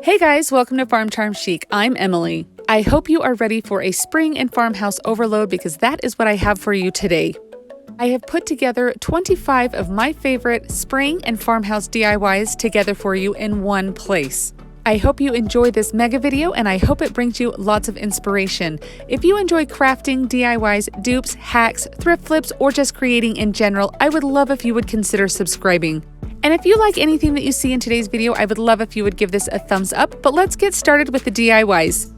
Hey guys, welcome to Farm Charm Chic. I'm Emily. I hope you are ready for a spring and farmhouse overload because that is what I have for you today. I have put together 25 of my favorite spring and farmhouse DIYs together for you in one place. I hope you enjoy this mega video and I hope it brings you lots of inspiration. If you enjoy crafting, DIYs, dupes, hacks, thrift flips, or just creating in general, I would love if you would consider subscribing. And if you like anything that you see in today's video, I would love if you would give this a thumbs up, but let's get started with the DIYs.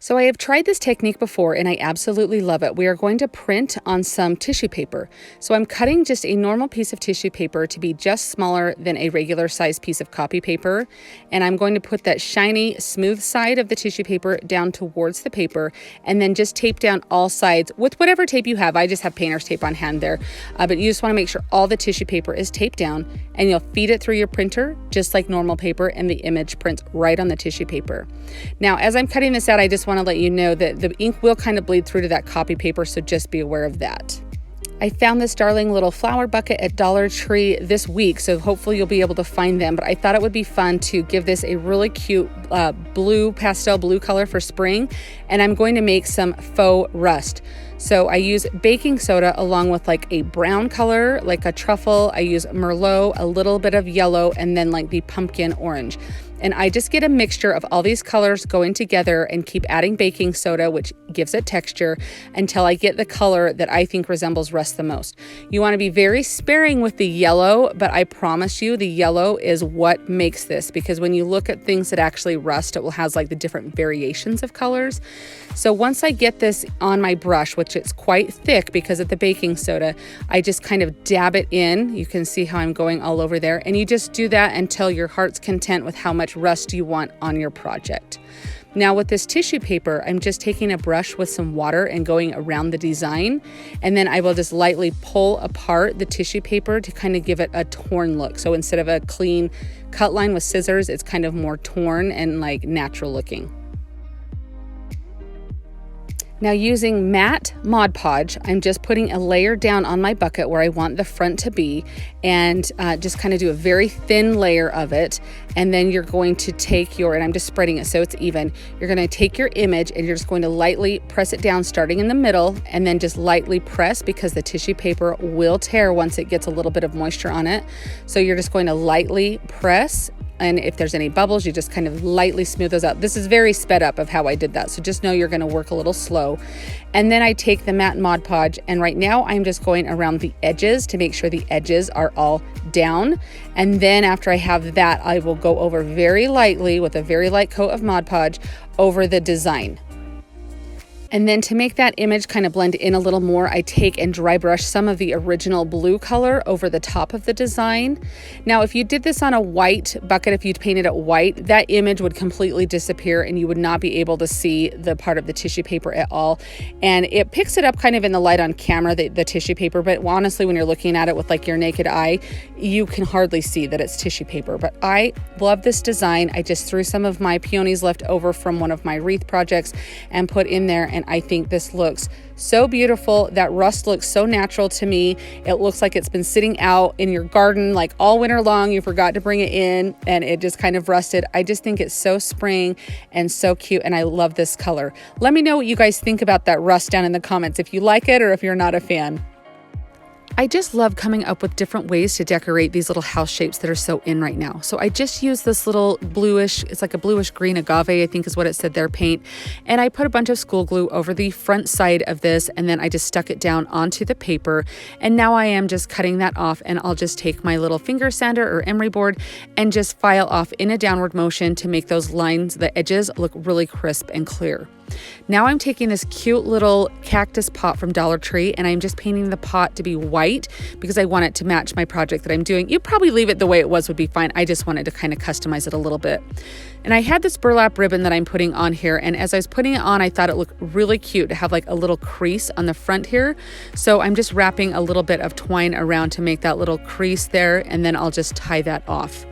So I have tried this technique before and I absolutely love it. We are going to print on some tissue paper. So I'm cutting just a normal piece of tissue paper to be just smaller than a regular size piece of copy paper. And I'm going to put that shiny, smooth side of the tissue paper down towards the paper and then just tape down all sides with whatever tape you have. I just have painter's tape on hand there. But you just want to make sure all the tissue paper is taped down and you'll feed it through your printer just like normal paper and the image prints right on the tissue paper. Now, as I'm cutting this out, I just want to let you know that the ink will kind of bleed through to that copy paper, so just be aware of that. I found this darling little flower bucket at Dollar Tree this week, so hopefully you'll be able to find them, but I thought it would be fun to give this a really cute pastel blue color for spring, and I'm going to make some faux rust. So I use baking soda along with like a brown color, like a truffle. I use Merlot, a little bit of yellow, and then like the pumpkin orange. And I just get a mixture of all these colors going together and keep adding baking soda, which gives it texture, until I get the color that I think resembles rust the most. You want to be very sparing with the yellow, but I promise you the yellow is what makes this, because when you look at things that actually rust, it will have like the different variations of colors. So once I get this on my brush, which it's quite thick because of the baking soda, I just kind of dab it in. You can see how I'm going all over there. And you just do that until your heart's content with how much rust you want on your project. Now with this tissue paper, I'm just taking a brush with some water and going around the design, and then I will just lightly pull apart the tissue paper to kind of give it a torn look. So instead of a clean cut line with scissors, it's kind of more torn and like natural looking. Now using matte Mod Podge, I'm just putting a layer down on my bucket where I want the front to be, and just kind of do a very thin layer of it. And then you're going to take and I'm just spreading it so it's even. You're going to take your image and you're just going to lightly press it down starting in the middle and then just lightly press, because the tissue paper will tear once it gets a little bit of moisture on it. So you're just going to lightly press. And if there's any bubbles, you just kind of lightly smooth those out. This is very sped up of how I did that. So just know you're going to work a little slow. And then I take the matte Mod Podge, and right now I'm just going around the edges to make sure the edges are all down. And then after I have that, I will go over very lightly with a very light coat of Mod Podge over the design. And then to make that image kind of blend in a little more, I take and dry brush some of the original blue color over the top of the design. Now, if you did this on a white bucket, if you painted it white, that image would completely disappear and you would not be able to see the part of the tissue paper at all. And it picks it up kind of in the light on camera, the tissue paper, but honestly, when you're looking at it with like your naked eye, you can hardly see that it's tissue paper. But I love this design. I just threw some of my peonies left over from one of my wreath projects and put in there, and I think this looks so beautiful. That rust looks so natural to me. It looks like it's been sitting out in your garden like all winter long. You forgot to bring it in and it just kind of rusted. I just think it's so spring and so cute, and I love this color. Let me know what you guys think about that rust down in the comments, if you like it or if you're not a fan. I just love coming up with different ways to decorate these little house shapes that are so in right now. So I just used this little bluish, it's like a bluish green agave, I think is what it said there, paint. And I put a bunch of school glue over the front side of this, and then I just stuck it down onto the paper. And now I am just cutting that off, and I'll just take my little finger sander or emery board and just file off in a downward motion to make those lines, the edges, look really crisp and clear. Now I'm taking this cute little cactus pot from Dollar Tree, and I'm just painting the pot to be white because I want it to match my project that I'm doing. You probably leave it the way it was would be fine. I just wanted to kind of customize it a little bit. And I had this burlap ribbon that I'm putting on here, and as I was putting it on, I thought it looked really cute to have like a little crease on the front here. So I'm just wrapping a little bit of twine around to make that little crease there, and then I'll just tie that off.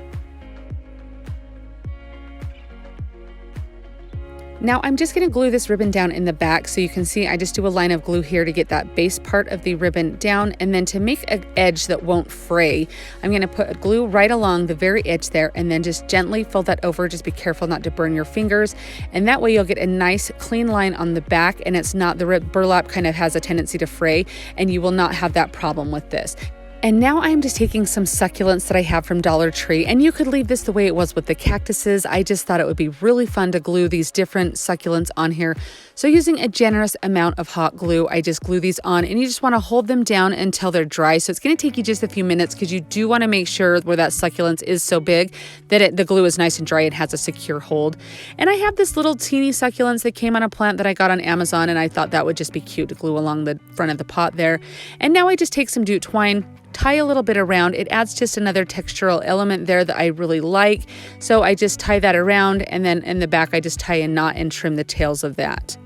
Now I'm just going to glue this ribbon down in the back, so you can see I just do a line of glue here to get that base part of the ribbon down, and then to make an edge that won't fray, I'm going to put a glue right along the very edge there and then just gently fold that over. Just be careful not to burn your fingers, and that way you'll get a nice clean line on the back, and it's not, the burlap kind of has a tendency to fray, and you will not have that problem with this. And now I'm just taking some succulents that I have from Dollar Tree, and you could leave this the way it was with the cactuses. I just thought it would be really fun to glue these different succulents on here. So using a generous amount of hot glue, I just glue these on, and you just want to hold them down until they're dry. So it's going to take you just a few minutes, because you do want to make sure where that succulent is so big that the glue is nice and dry and has a secure hold. And I have this little teeny succulents that came on a plant that I got on Amazon, and I thought that would just be cute to glue along the front of the pot there. And now I just take some jute twine, tie a little bit around. It adds just another textural element there that I really like. So I just tie that around, and then in the back I just tie a knot and trim the tails of that.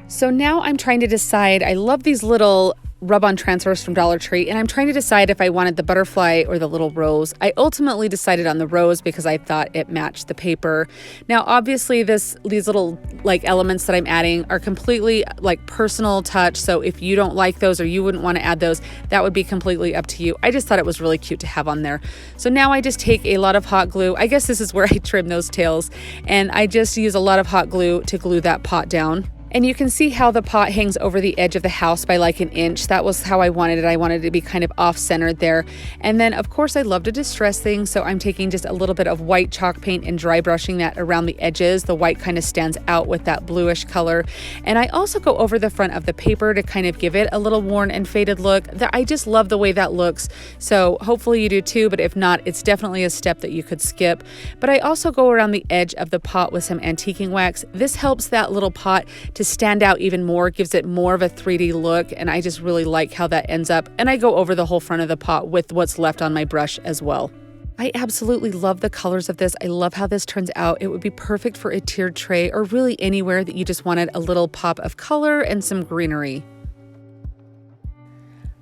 So now I'm trying to decide, I love these little rub-on transfers from Dollar Tree, and I'm trying to decide if I wanted the butterfly or the little rose. I ultimately decided on the rose because I thought it matched the paper. Now obviously these little like elements that I'm adding are completely like personal touch, so if you don't like those or you wouldn't want to add those, that would be completely up to you. I just thought it was really cute to have on there. So now I just take a lot of hot glue. I guess this is where I trim those tails, and I just use a lot of hot glue to glue that pot down. And you can see how the pot hangs over the edge of the house by like an inch. That was how I wanted it. I wanted it to be kind of off-centered there. And then of course I love to distress things, so I'm taking just a little bit of white chalk paint and dry brushing that around the edges. The white kind of stands out with that bluish color. And I also go over the front of the paper to kind of give it a little worn and faded look. I just love the way that looks. So hopefully you do too, but if not, it's definitely a step that you could skip. But I also go around the edge of the pot with some antiquing wax. This helps that little pot to stand out even more, gives it more of a 3D look, and I just really like how that ends up. And I go over the whole front of the pot with what's left on my brush as well. I absolutely love the colors of this. I love how this turns out. It would be perfect for a tiered tray, or really anywhere that you just wanted a little pop of color and some greenery.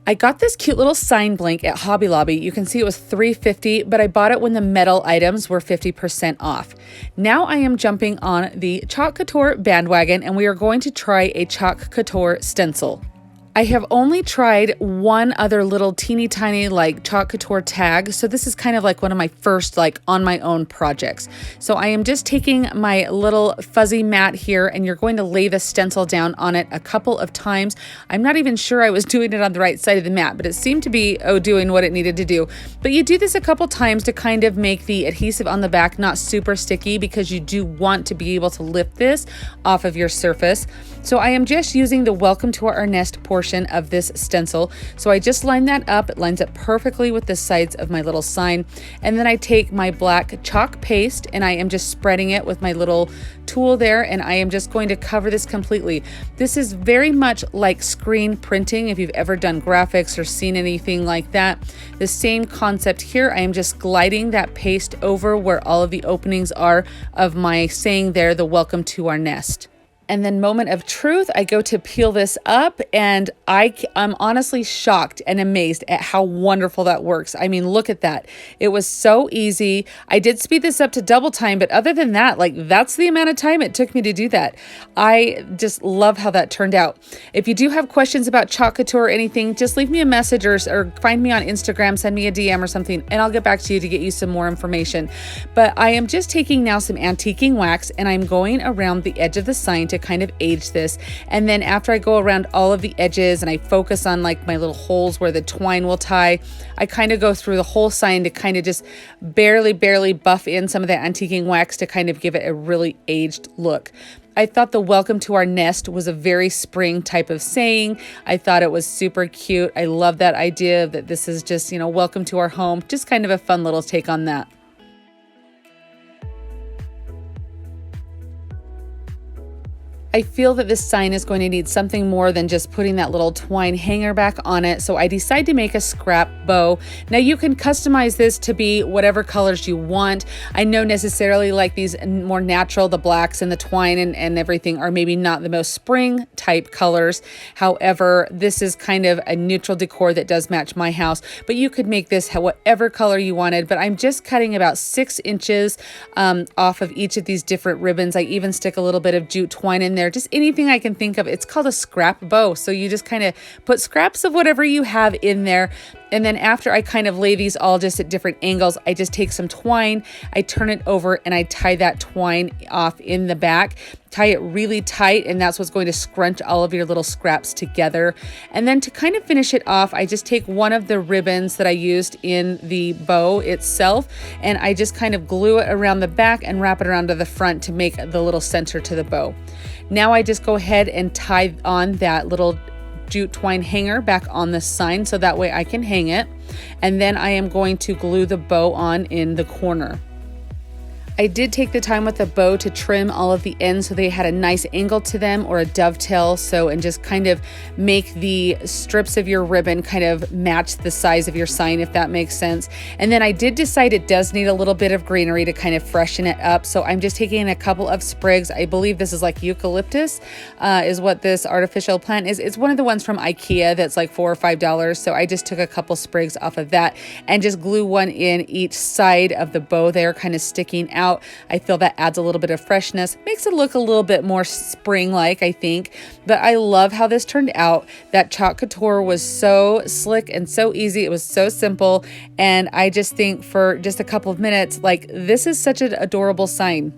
I got this cute little sign blank at Hobby Lobby. You can see it was $3.50, but I bought it when the metal items were 50% off. Now I am jumping on the Chalk Couture bandwagon, and we are going to try a Chalk Couture stencil. I have only tried one other little teeny tiny like Chalk Couture tag, so this is kind of like one of my first like on my own projects. So I am just taking my little fuzzy mat here, and you're going to lay the stencil down on it a couple of times. I'm not even sure I was doing it on the right side of the mat, but it seemed to be doing what it needed to do. But you do this a couple times to kind of make the adhesive on the back not super sticky, because you do want to be able to lift this off of your surface. So I am just using the Welcome to Our Nest portion of this stencil. So I just line that up. It lines up perfectly with the sides of my little sign. And then I take my black chalk paste, and I am just spreading it with my little tool there, and I am just going to cover this completely. This is very much like screen printing, if you've ever done graphics or seen anything like that. The same concept here. I am just gliding that paste over where all of the openings are of my saying there, the Welcome to Our Nest. And then moment of truth, I go to peel this up, and I'm honestly shocked and amazed at how wonderful that works. I mean, look at that. It was so easy. I did speed this up to double time, but other than that, like that's the amount of time it took me to do that. I just love how that turned out. If you do have questions about Chalk Couture or anything, just leave me a message or find me on Instagram, send me a DM or something, and I'll get back to you to get you some more information. But I am just taking now some antiquing wax, and I'm going around the edge of the sign to kind of age this. And then after I go around all of the edges and I focus on like my little holes where the twine will tie, I kind of go through the whole sign to kind of just barely buff in some of that antiquing wax to kind of give it a really aged look. I thought the Welcome to Our Nest was a very spring type of saying. I thought it was super cute. I love that idea that this is just, you know, welcome to our home. Just kind of a fun little take on that. I feel that this sign is going to need something more than just putting that little twine hanger back on it, so I decide to make a scrap bow. Now you can customize this to be whatever colors you want. I know necessarily like these more natural, the blacks and the twine and everything are maybe not the most spring type colors. However, this is kind of a neutral decor that does match my house, but you could make this whatever color you wanted. But I'm just cutting about 6 inches off of each of these different ribbons. I even stick a little bit of jute twine in there, just anything I can think of. It's called a scrap bow. So you just kind of put scraps of whatever you have in there. And then after I kind of lay these all just at different angles, I just take some twine, I turn it over and I tie that twine off in the back, tie it really tight, and that's what's going to scrunch all of your little scraps together. And then to kind of finish it off, I just take one of the ribbons that I used in the bow itself, and I just kind of glue it around the back and wrap it around to the front to make the little center to the bow. Now I just go ahead and tie on that little jute twine hanger back on the sign so that way I can hang it, and then I am going to glue the bow on in the corner. I did take the time with the bow to trim all of the ends so they had a nice angle to them, or a dovetail, and just kind of make the strips of your ribbon kind of match the size of your sign, if that makes sense. And then I did decide it does need a little bit of greenery to kind of freshen it up, so I'm just taking a couple of sprigs. I believe this is like eucalyptus is what this artificial plant is. It's one of the ones from IKEA that's like $4 or $5, so I just took a couple sprigs off of that and just glue one in each side of the bow there, kind of sticking out. I feel that adds a little bit of freshness, makes it look a little bit more spring-like, I think. But I love how this turned out. That chalk couture was so slick and so easy. It was so simple. And I just think for just a couple of minutes, like, this is such an adorable sign.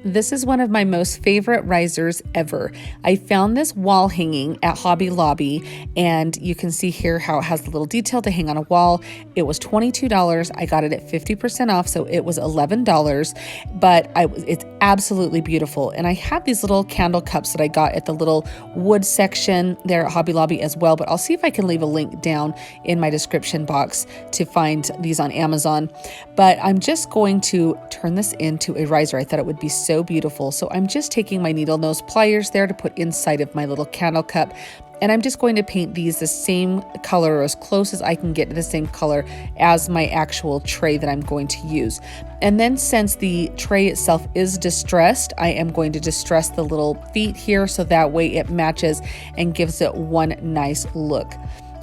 This is one of my most favorite risers ever. I found this wall hanging at Hobby Lobby, and you can see here how it has the little detail to hang on a wall. It was $22. I got it at 50% off, so it was $11, but it's absolutely beautiful. And I have these little candle cups that I got at the little wood section there at Hobby Lobby as well, but I'll see if I can leave a link down in my description box to find these on Amazon. But I'm just going to turn this into a riser. I thought it would be so beautiful. So I'm just taking my needle nose pliers there to put inside of my little candle cup, and I'm just going to paint these the same color, or as close as I can get to the same color as my actual tray that I'm going to use. And then since the tray itself is distressed, I am going to distress the little feet here so that way it matches and gives it one nice look.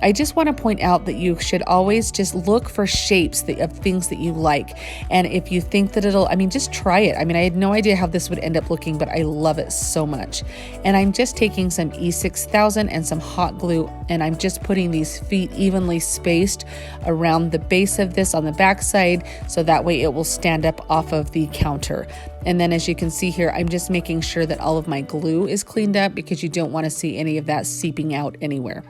I just want to point out that you should always just look for shapes of things that you like. And if you think that just try it. I had no idea how this would end up looking, but I love it so much. And I'm just taking some E6000 and some hot glue, and I'm just putting these feet evenly spaced around the base of this on the back side, so that way it will stand up off of the counter. And then as you can see here, I'm just making sure that all of my glue is cleaned up, because you don't want to see any of that seeping out anywhere.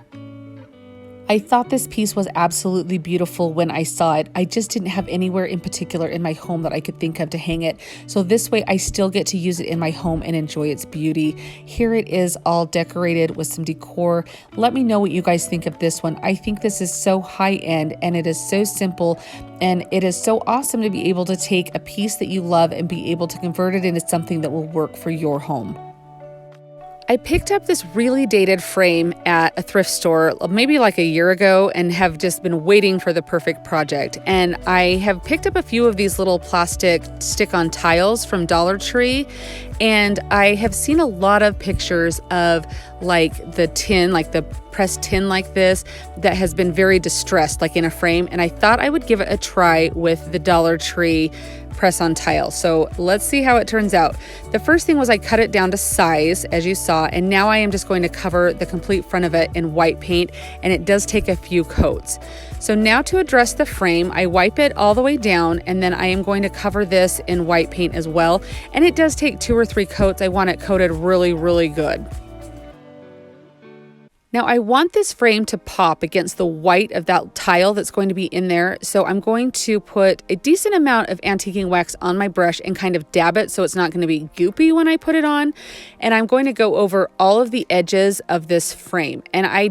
I thought this piece was absolutely beautiful when I saw it. I just didn't have anywhere in particular in my home that I could think of to hang it. So this way I still get to use it in my home and enjoy its beauty. Here it is, all decorated with some decor. Let me know what you guys think of this one. I think this is so high end, and it is so simple, and it is so awesome to be able to take a piece that you love and be able to convert it into something that will work for your home. I picked up this really dated frame at a thrift store maybe like a year ago, and have just been waiting for the perfect project. And I have picked up a few of these little plastic stick-on tiles from Dollar Tree, and I have seen a lot of pictures of like the tin, like the pressed tin like this, that has been very distressed, like in a frame. And I thought I would give it a try with the Dollar Tree press on tile. So let's see how it turns out. The first thing was I cut it down to size, as you saw, and now I am just going to cover the complete front of it in white paint, and it does take a few coats. So now to address the frame, I wipe it all the way down, and then I am going to cover this in white paint as well. And it does take 2 or 3 coats. I want it coated really, really good. Now I want this frame to pop against the white of that tile that's going to be in there. So I'm going to put a decent amount of antiquing wax on my brush and kind of dab it so it's not going to be goopy when I put it on. And I'm going to go over all of the edges of this frame. And I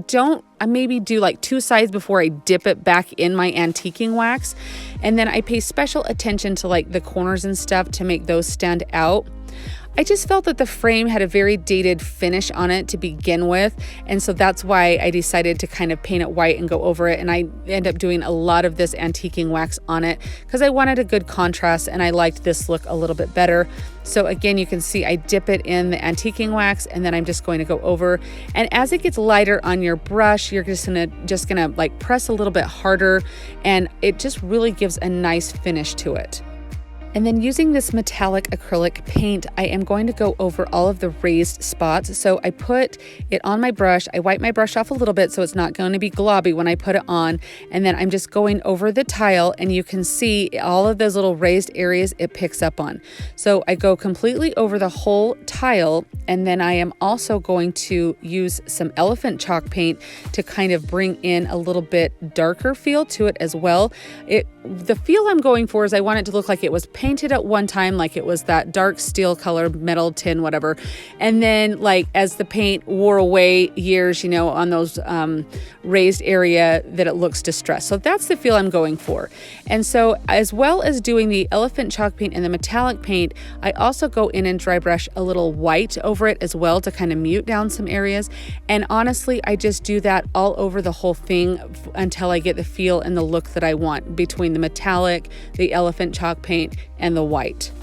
maybe do like 2 sides before I dip it back in my antiquing wax. And then I pay special attention to like the corners and stuff to make those stand out. I just felt that the frame had a very dated finish on it to begin with, and so that's why I decided to kind of paint it white and go over it, and I end up doing a lot of this antiquing wax on it because I wanted a good contrast and I liked this look a little bit better. So again, you can see I dip it in the antiquing wax and then I'm just going to go over, and as it gets lighter on your brush, you're just gonna like press a little bit harder, and it just really gives a nice finish to it. And then using this metallic acrylic paint, I am going to go over all of the raised spots. So I put it on my brush. I wipe my brush off a little bit so it's not going to be globby when I put it on. And then I'm just going over the tile, and you can see all of those little raised areas it picks up on. So I go completely over the whole tile, and then I am also going to use some elephant chalk paint to kind of bring in a little bit darker feel to it as well. The feel I'm going for is I want it to look like it was painted at one time, like it was that dark steel color, metal, tin, whatever. And then like as the paint wore away years, you know, on those raised area, that it looks distressed. So that's the feel I'm going for. And so as well as doing the elephant chalk paint and the metallic paint, I also go in and dry brush a little white over it as well to kind of mute down some areas. And honestly, I just do that all over the whole thing until I get the feel and the look that I want between the metallic, the elephant chalk paint, and the white.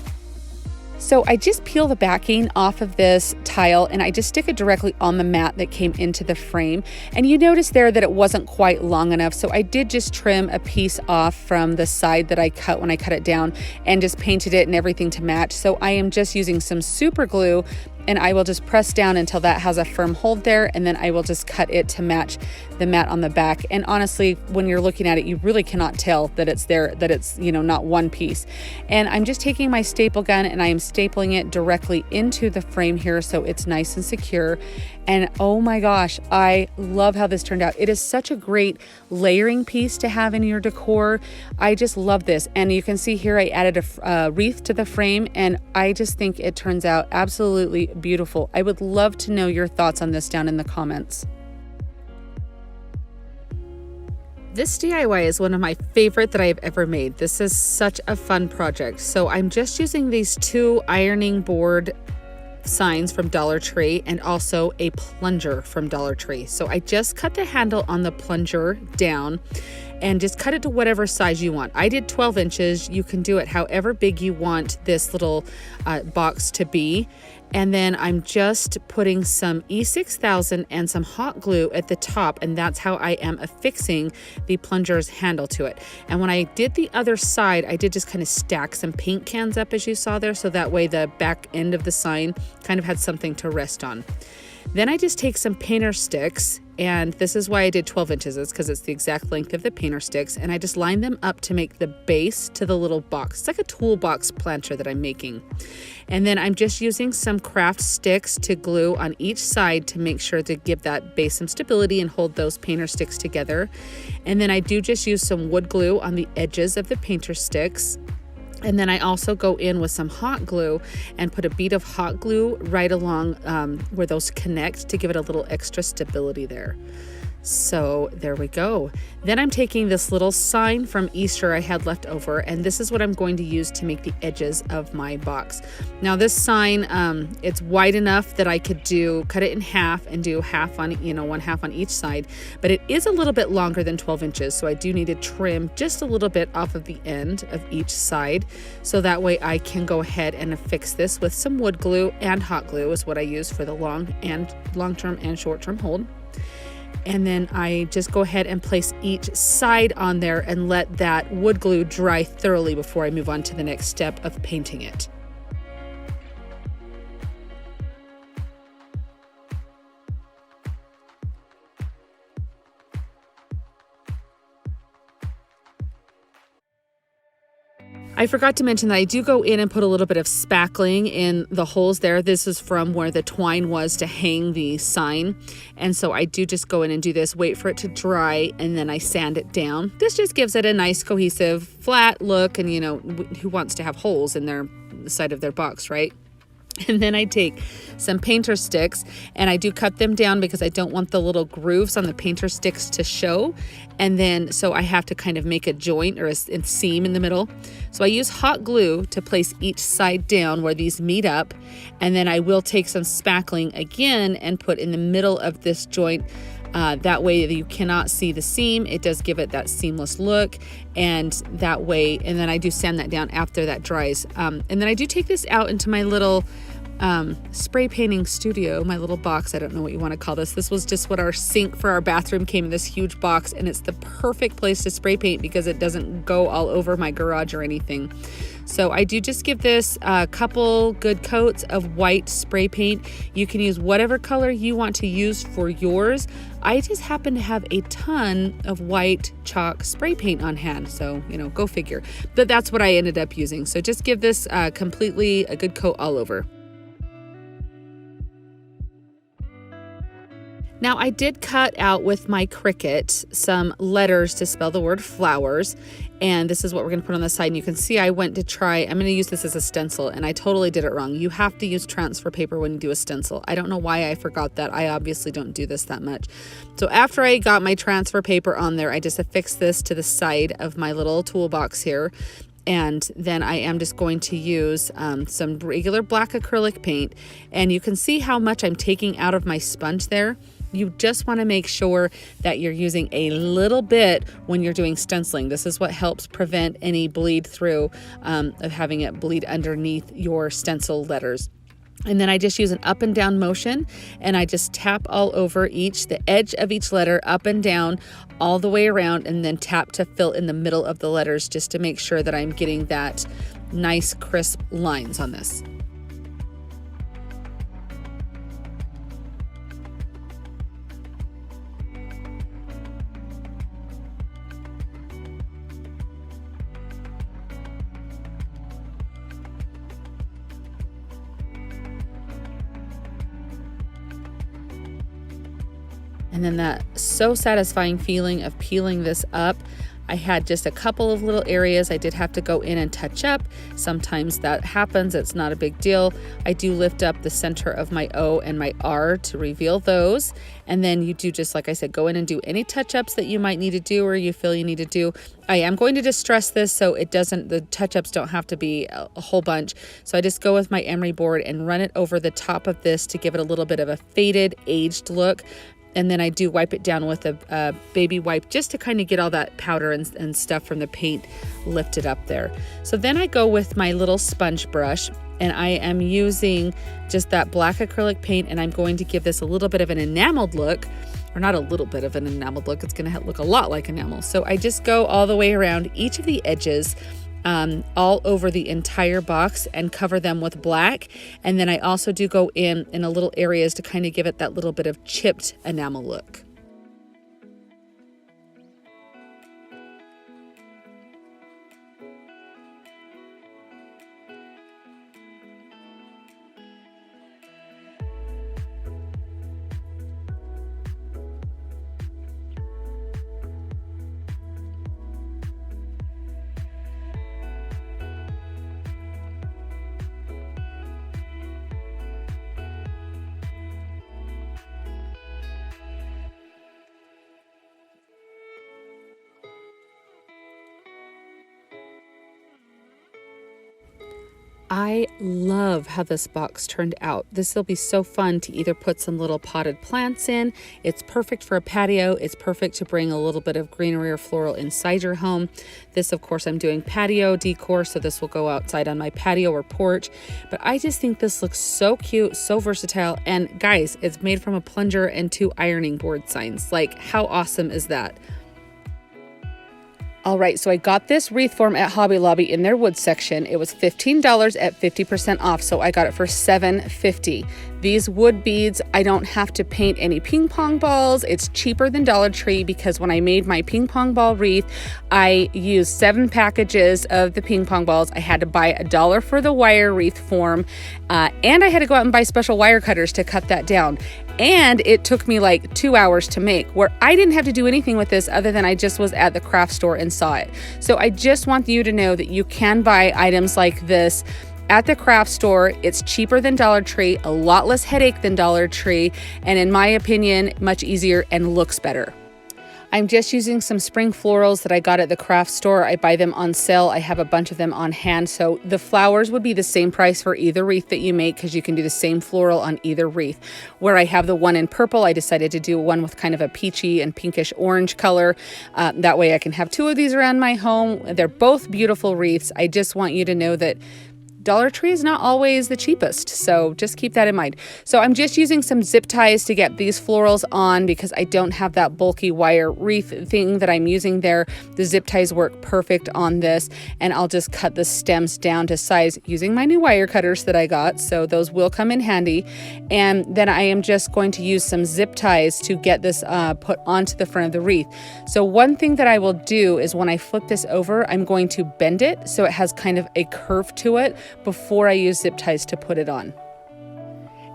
So I just peel the backing off of this tile and I just stick it directly on the mat that came into the frame. And you notice there that it wasn't quite long enough, so I did just trim a piece off from the side that I cut when I cut it down and just painted it and everything to match. So I am just using some super glue, and I will just press down until that has a firm hold there, and then I will just cut it to match the mat on the back. And honestly, when you're looking at it, you really cannot tell that it's there, that it's, you know, not one piece. And I'm just taking my staple gun and I am stapling it directly into the frame here so it's nice and secure. And oh my gosh, I love how this turned out. It is such a great layering piece to have in your decor. I just love this. And you can see here I added a wreath to the frame, and I just think it turns out absolutely beautiful. I would love to know your thoughts on this down in the comments. This DIY is one of my favorite that I have ever made. This is such a fun project. So I'm just using these 2 ironing board signs from Dollar Tree and also a plunger from Dollar Tree. So I just cut the handle on the plunger down and just cut it to whatever size you want. I did 12 inches. You can do it however big you want this little box to be. And then I'm just putting some E6000 and some hot glue at the top, and that's how I am affixing the plunger's handle to it. And when I did the other side, I did just kind of stack some paint cans up as you saw there, so that way the back end of the sign kind of had something to rest on. Then I just take some painter sticks, and this is why I did 12 inches, it's because it's the exact length of the painter sticks, and I just line them up to make the base to the little box. It's like a toolbox planter that I'm making. And then I'm just using some craft sticks to glue on each side to make sure to give that base some stability and hold those painter sticks together. And then I do just use some wood glue on the edges of the painter sticks. And then I also go in with some hot glue and put a bead of hot glue right along where those connect to give it a little extra stability there. So there we go. Then I'm taking this little sign from Easter I had left over, and this is what I'm going to use to make the edges of my box. Now this sign, it's wide enough that I could cut it in half and do half on, one half on each side, but it is a little bit longer than 12 inches. So I do need to trim just a little bit off of the end of each side. So that way I can go ahead and affix this with some wood glue, and hot glue is what I use for the long-term and short-term hold. And then I just go ahead and place each side on there and let that wood glue dry thoroughly before I move on to the next step of painting it. I forgot to mention that I do go in and put a little bit of spackling in the holes there. This is from where the twine was to hang the sign. And so I do just go in and do this, wait for it to dry, and then I sand it down. This just gives it a nice cohesive flat look, and who wants to have holes in the side of their box, right? And then I take some painter sticks and I do cut them down because I don't want the little grooves on the painter sticks to show. And then, so I have to kind of make a joint or a seam in the middle. So I use hot glue to place each side down where these meet up. And then I will take some spackling again and put in the middle of this joint. That way you cannot see the seam. It does give it that seamless look, and that way, and then I do sand that down after that dries. And then I do take this out into my little spray painting studio, my little box. I don't know what you want to call this. This was just what our sink for our bathroom came in, this huge box, and it's the perfect place to spray paint because it doesn't go all over my garage or anything. So I do just give this a couple good coats of white spray paint. You can use whatever color you want to use for yours. I just happen to have a ton of white chalk spray paint on hand. So, go figure. But that's what I ended up using. So just give this completely a good coat all over. Now I did cut out with my Cricut some letters to spell the word flowers, and this is what we're going to put on the side. And you can see I'm going to use this as a stencil, and I totally did it wrong. You have to use transfer paper when you do a stencil. I don't know why I forgot that. I obviously don't do this that much. So after I got my transfer paper on there, I just affixed this to the side of my little toolbox here. And then I am just going to use some regular black acrylic paint, and you can see how much I'm taking out of my sponge there. You just want to make sure that you're using a little bit when you're doing stenciling. This is what helps prevent any bleed through of having it bleed underneath your stencil letters. And then I just use an up and down motion, and I just tap all over the edge of each letter, up and down all the way around, and then tap to fill in the middle of the letters just to make sure that I'm getting that nice crisp lines on this. And then that so satisfying feeling of peeling this up. I had just a couple of little areas I did have to go in and touch up. Sometimes that happens. It's not a big deal. I do lift up the center of my O and my R to reveal those. And then you do, just like I said, go in and do any touch-ups that you might need to do or you feel you need to do. I am going to distress this so the touch-ups don't have to be a whole bunch. So I just go with my emery board and run it over the top of this to give it a little bit of a faded, aged look. And then I do wipe it down with a baby wipe just to kind of get all that powder and stuff from the paint lifted up there. So then I go with my little sponge brush, and I am using just that black acrylic paint, and I'm going to give this a little bit of an enameled look, or not a little bit of an enameled look, it's going to look a lot like enamel. So I just go all the way around each of the edges, all over the entire box, and cover them with black. And then I also do go in a little areas to kind of give it that little bit of chipped enamel look. I love how this box turned out. This will be so fun to either put some little potted plants in. It's perfect for a patio. It's perfect to bring a little bit of greenery or floral inside your home. This, of course, I'm doing patio decor, so this will go outside on my patio or porch. But I just think this looks so cute, so versatile. And guys, it's made from a plunger and 2 ironing board signs. Like, how awesome is that? All right, so I got this wreath form at Hobby Lobby in their wood section. It was $15 at 50% off, so I got it for $7.50. These wood beads, I don't have to paint any ping pong balls. It's cheaper than Dollar Tree because when I made my ping pong ball wreath, I used 7 packages of the ping pong balls. I had to buy $1 for the wire wreath form, and I had to go out and buy special wire cutters to cut that down. And it took me like 2 hours to make, where I didn't have to do anything with this other than I just was at the craft store and saw it. So I just want you to know that you can buy items like this at the craft store. It's cheaper than Dollar Tree, a lot less headache than Dollar Tree, and in my opinion, much easier and looks better. I'm just using some spring florals that I got at the craft store. I buy them on sale. I have a bunch of them on hand. So the flowers would be the same price for either wreath that you make, because you can do the same floral on either wreath. Where I have the one in purple, I decided to do one with kind of a peachy and pinkish orange color. That way I can have two of these around my home. They're both beautiful wreaths. I just want you to know that Dollar Tree is not always the cheapest, so just keep that in mind. So I'm just using some zip ties to get these florals on because I don't have that bulky wire wreath thing that I'm using there. The zip ties work perfect on this, and I'll just cut the stems down to size using my new wire cutters that I got, so those will come in handy. And then I am just going to use some zip ties to get this put onto the front of the wreath. So one thing that I will do is when I flip this over, I'm going to bend it so it has kind of a curve to it before I use zip ties to put it on.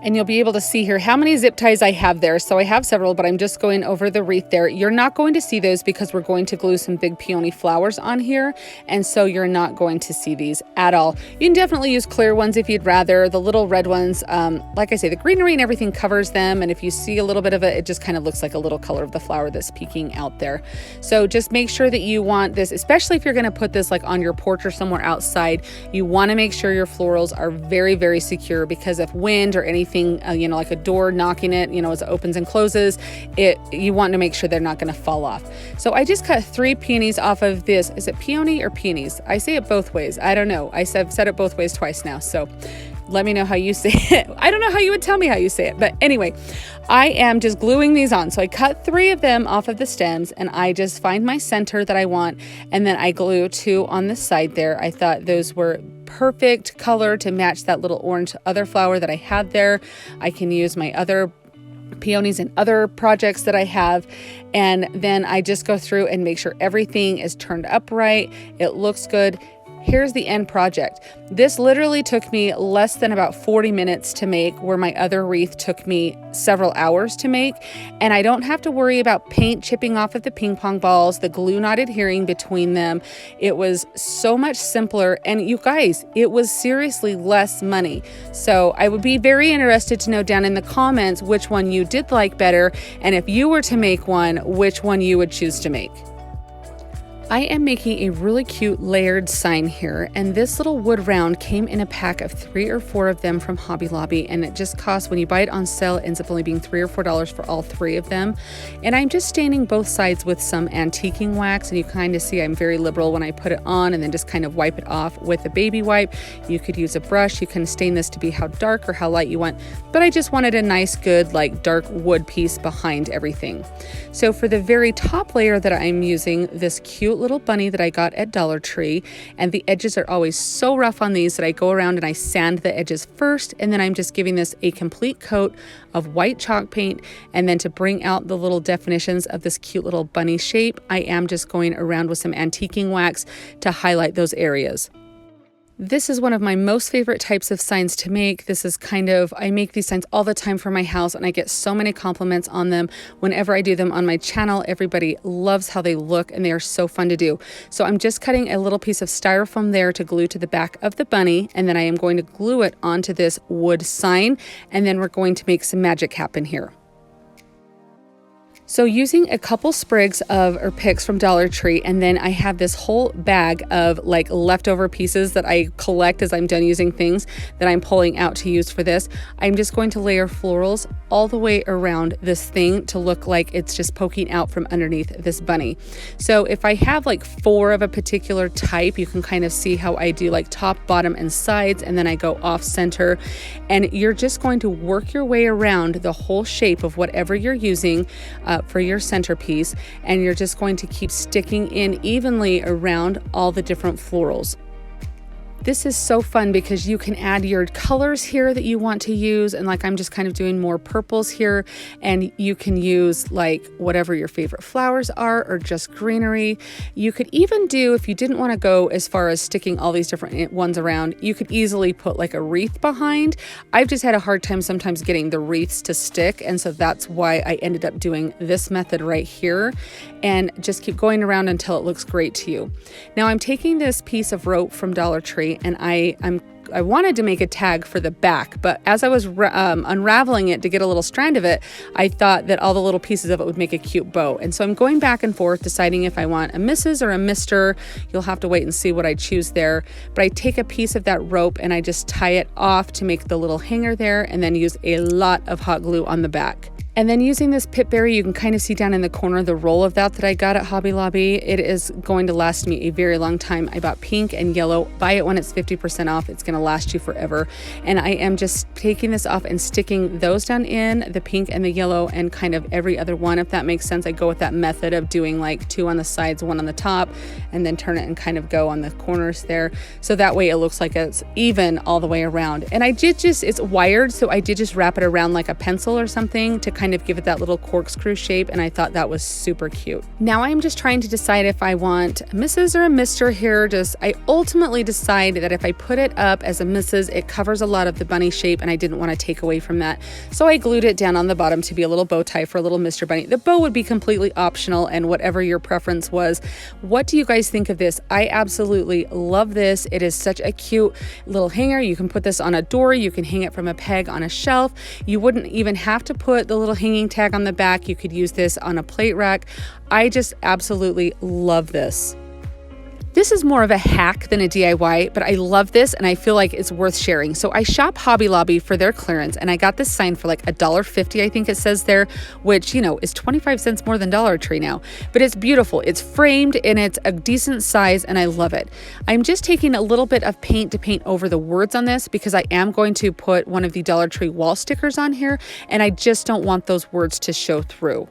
And you'll be able to see here how many zip ties I have there. So I have several, but I'm just going over the wreath there. You're not going to see those because we're going to glue some big peony flowers on here. And so you're not going to see these at all. You can definitely use clear ones if you'd rather. The little red ones, like I say, the greenery and everything covers them. And if you see a little bit of it, it just kind of looks like a little color of the flower that's peeking out there. So just make sure that you want this, especially if you're going to put this like on your porch or somewhere outside, you want to make sure your florals are very, very secure, because if wind or anything, like a door knocking it, as it opens and closes, you want to make sure they're not going to fall off. So I just cut 3 peonies off of this. Is it peony or peonies? I say it both ways. I don't know. I've said it both ways twice now. So let me know how you say it. I don't know how you would tell me how you say it. But anyway, I am just gluing these on. So I cut 3 of them off of the stems, and I just find my center that I want, and then I glue 2 on the side there. I thought those were perfect color to match that little orange other flower that I had there. I can use my other peonies and other projects that I have, and then I just go through and make sure everything is turned upright. It looks good. Here's the end project. This literally took me less than about 40 minutes to make, where my other wreath took me several hours to make. And I don't have to worry about paint chipping off of the ping pong balls, the glue not adhering between them. It was so much simpler. And you guys, it was seriously less money. So I would be very interested to know down in the comments which one you did like better. And if you were to make one, which one you would choose to make. I am making a really cute layered sign here, and this little wood round came in a pack of 3 or 4 of them from Hobby Lobby, and it just costs, when you buy it on sale, it ends up only being $3 or $4 for all 3 of them. And I'm just staining both sides with some antiquing wax, and you kind of see I'm very liberal when I put it on, and then just kind of wipe it off with a baby wipe. You could use a brush. You can stain this to be how dark or how light you want, but I just wanted a nice, good, like dark wood piece behind everything. So for the very top layer that I'm using this cute little bunny that I got at Dollar Tree, and the edges are always so rough on these that I go around and I sand the edges first, and then I'm just giving this a complete coat of white chalk paint. And then to bring out the little definitions of this cute little bunny shape, I am just going around with some antiquing wax to highlight those areas. This is one of my most favorite types of signs to make. This is I make these signs all the time for my house, and I get so many compliments on them whenever I do them on my channel. Everybody loves how they look, and they are so fun to do. So I'm just cutting a little piece of styrofoam there to glue to the back of the bunny, and then I am going to glue it onto this wood sign, and then we're going to make some magic happen here. So using a couple sprigs or picks from Dollar Tree, and then I have this whole bag of like leftover pieces that I collect as I'm done using things that I'm pulling out to use for this. I'm just going to layer florals all the way around this thing to look like it's just poking out from underneath this bunny. So if I have like 4 of a particular type, you can kind of see how I do like top, bottom, and sides, and then I go off center. And you're just going to work your way around the whole shape of whatever you're using for your centerpiece, and you're just going to keep sticking in evenly around all the different florals. This is so fun because you can add your colors here that you want to use, and like I'm just kind of doing more purples here, and you can use like whatever your favorite flowers are or just greenery. You could even do, if you didn't want to go as far as sticking all these different ones around, you could easily put like a wreath behind. I've just had a hard time sometimes getting the wreaths to stick, and so that's why I ended up doing this method right here, and just keep going around until it looks great to you. Now I'm taking this piece of rope from Dollar Tree, and I'm I wanted to make a tag for the back, but as I was unraveling it to get a little strand of it, I thought that all the little pieces of it would make a cute bow. And so I'm going back and forth deciding if I want a Mrs. or a Mr. You'll have to wait and see what I choose there. But I take a piece of that rope and I just tie it off to make the little hanger there, and then use a lot of hot glue on the back. And then using this Pitberry, you can kind of see down in the corner the roll of that I got at Hobby Lobby. It is going to last me a very long time. I bought pink and yellow. Buy it when it's 50% off. It's going to last you forever. And I am just taking this off and sticking those down in the pink and the yellow and kind of every other one, if that makes sense. I go with that method of doing like 2 on the sides, 1 on the top, and then turn it and kind of go on the corners there. So that way it looks like it's even all the way around. And I did just, it's wired, so I did just wrap it around like a pencil or something to kind of give it that little corkscrew shape, and I thought that was super cute. Now I'm just trying to decide if I want a Mrs. or a Mr. here. I ultimately decide that if I put it up as a Mrs., it covers a lot of the bunny shape, and I didn't want to take away from that. So I glued it down on the bottom to be a little bow tie for a little Mr. Bunny. The bow would be completely optional, and whatever your preference was. What do you guys think of this? I absolutely love this. It is such a cute little hanger. You can put this on a door. You can hang it from a peg on a shelf. You wouldn't even have to put the little hanging tag on the back. You could use this on a plate rack. I just absolutely love this. This is more of a hack than a DIY, but I love this and I feel like it's worth sharing. So I shop Hobby Lobby for their clearance, and I got this sign for like $1.50, I think it says there, which, you know, is 25 cents more than Dollar Tree now. But it's beautiful. It's framed and it's a decent size, and I love it. I'm just taking a little bit of paint to paint over the words on this because I am going to put one of the Dollar Tree wall stickers on here, and I just don't want those words to show through.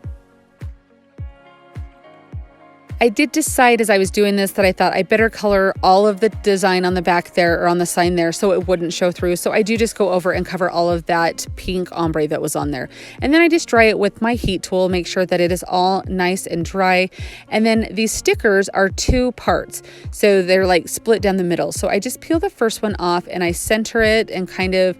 I did decide as I was doing this that I thought I better color all of the design on the back there, or on the sign there, so it wouldn't show through. So I do just go over and cover all of that pink ombre that was on there. And then I just dry it with my heat tool, make sure that it is all nice and dry. And then these stickers are 2 parts. So they're like split down the middle. So I just peel the first one off and I center it and kind of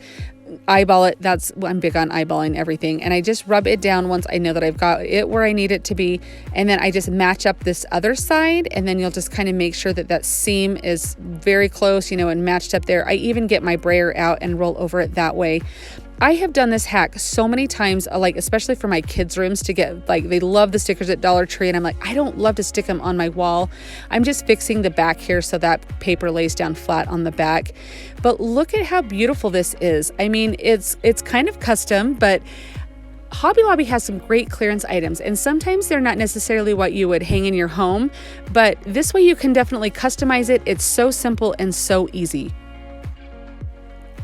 eyeball it. I'm big on eyeballing everything, and I just rub it down once I know that I've got it where I need it to be, and then I just match up this other side, and then you'll just kind of make sure that that seam is very close, you know, and matched up there. I even get my brayer out and roll over it that way. I have done this hack so many times, like especially for my kids' rooms, to get, like, they love the stickers at Dollar Tree, and I'm like, I don't love to stick them on my wall. I'm just fixing the back here so that paper lays down flat on the back. But look at how beautiful this is. I mean, it's kind of custom, but Hobby Lobby has some great clearance items, and sometimes they're not necessarily what you would hang in your home, but this way you can definitely customize it. It's so simple and so easy.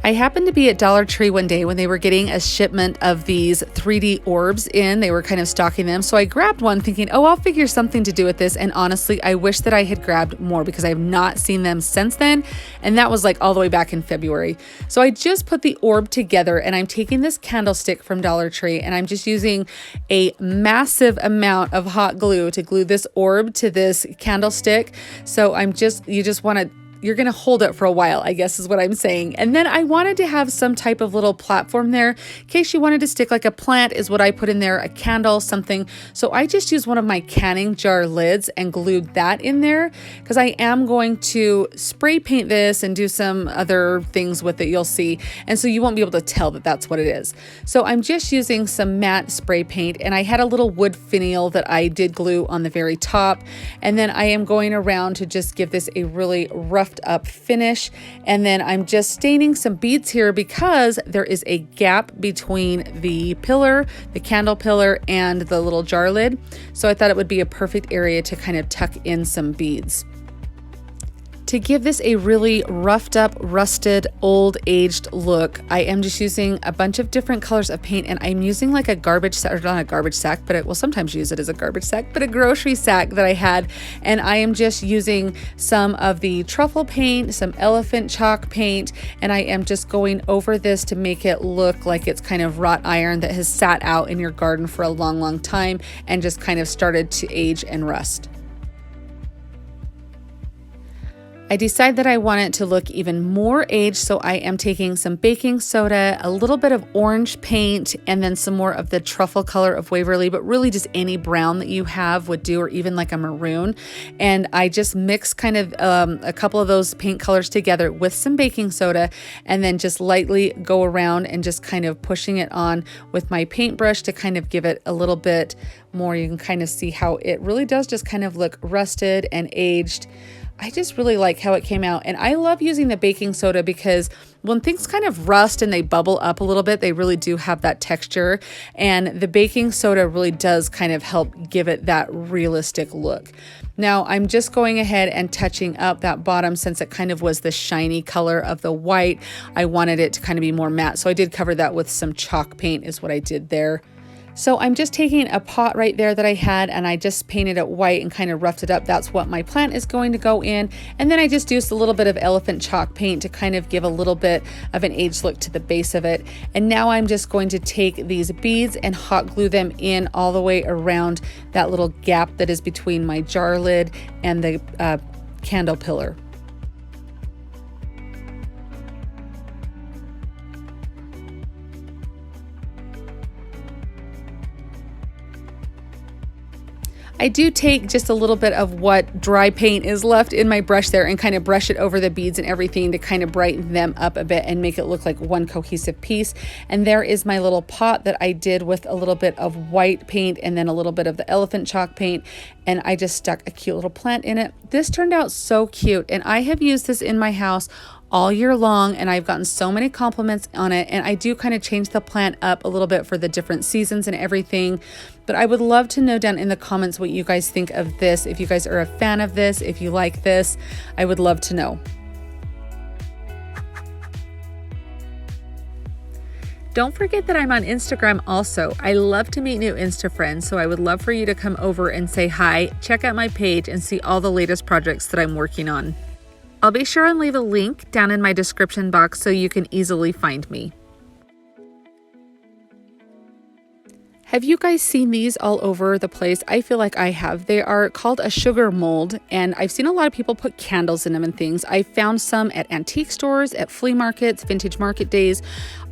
I happened to be at Dollar Tree one day when they were getting a shipment of these 3D orbs in. They were kind of stocking them. So I grabbed one thinking, oh, I'll figure something to do with this. And honestly, I wish that I had grabbed more because I have not seen them since then. And that was like all the way back in February. So I just put the orb together, and I'm taking this candlestick from Dollar Tree, and I'm just using a massive amount of hot glue to glue this orb to this candlestick. So you're going to hold it for a while, I guess is what I'm saying. And then I wanted to have some type of little platform there in case you wanted to stick, like a plant is what I put in there, a candle, something. So I just used one of my canning jar lids and glued that in there because I am going to spray paint this and do some other things with it, you'll see. And so you won't be able to tell that that's what it is. So I'm just using some matte spray paint, and I had a little wood finial that I did glue on the very top. And then I am going around to just give this a really rough up finish, and then I'm just staining some beads here because there is a gap between the pillar, the candle pillar, and the little jar lid. So I thought it would be a perfect area to kind of tuck in some beads. To give this a really roughed up, rusted, old aged look, I am just using a bunch of different colors of paint, and I'm using like a garbage sack, or not a garbage sack, but it will sometimes use it as a garbage sack, but a grocery sack that I had. And I am just using some of the truffle paint, some elephant chalk paint, and I am just going over this to make it look like it's kind of wrought iron that has sat out in your garden for a long, long time and just kind of started to age and rust. I decide that I want it to look even more aged, so I am taking some baking soda, a little bit of orange paint, and then some more of the truffle color of Waverly, but really just any brown that you have would do, or even like a maroon. And I just mix kind of a couple of those paint colors together with some baking soda, and then just lightly go around and just kind of pushing it on with my paintbrush to kind of give it a little bit more. You can kind of see how it really does just kind of look rusted and aged. I just really like how it came out, and I love using the baking soda because when things kind of rust and they bubble up a little bit, they really do have that texture, and the baking soda really does kind of help give it that realistic look. Now I'm just going ahead and touching up that bottom since it kind of was the shiny color of the white. I wanted it to kind of be more matte, so I did cover that with some chalk paint is what I did there. So I'm just taking a pot right there that I had, and I just painted it white and kind of roughed it up. That's what my plant is going to go in. And then I just used a little bit of elephant chalk paint to kind of give a little bit of an aged look to the base of it. And now I'm just going to take these beads and hot glue them in all the way around that little gap that is between my jar lid and the candle pillar. I do take just a little bit of what dry paint is left in my brush there and kind of brush it over the beads and everything to kind of brighten them up a bit and make it look like one cohesive piece. And there is my little pot that I did with a little bit of white paint and then a little bit of the elephant chalk paint, and I just stuck a cute little plant in it. This turned out so cute, and I have used this in my house all year long, and I've gotten so many compliments on it. And I do kind of change the plant up a little bit for the different seasons and everything. But I would love to know down in the comments what you guys think of this. If you guys are a fan of this, if you like this, I would love to know. Don't forget that I'm on Instagram also. I love to meet new Insta friends, so I would love for you to come over and say hi, check out my page, and see all the latest projects that I'm working on. I'll be sure and leave a link down in my description box so you can easily find me. Have you guys seen these all over the place? I feel like I have. They are called a sugar mold, and I've seen a lot of people put candles in them and things. I found some at antique stores, at flea markets, vintage market days,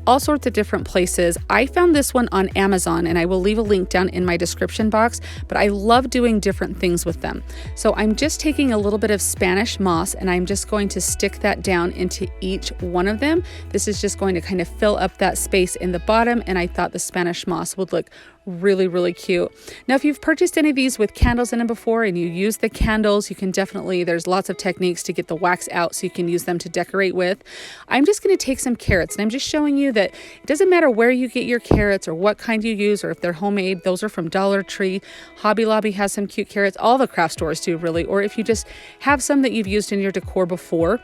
all sorts of different places. I found this one on Amazon, and I will leave a link down in my description box, but I love doing different things with them. So I'm just taking a little bit of Spanish moss, and I'm just going to stick that down into each one of them. This is just going to kind of fill up that space in the bottom, and I thought the Spanish moss would look really, really cute. Now, if you've purchased any of these with candles in them before and you use the candles, you can definitely, there's lots of techniques to get the wax out so you can use them to decorate with. I'm just going to take some carrots, and I'm just showing you that it doesn't matter where you get your carrots or what kind you use, or if they're homemade. Those are from Dollar Tree. Hobby Lobby has some cute carrots. All the craft stores do, really. Or if you just have some that you've used in your decor before.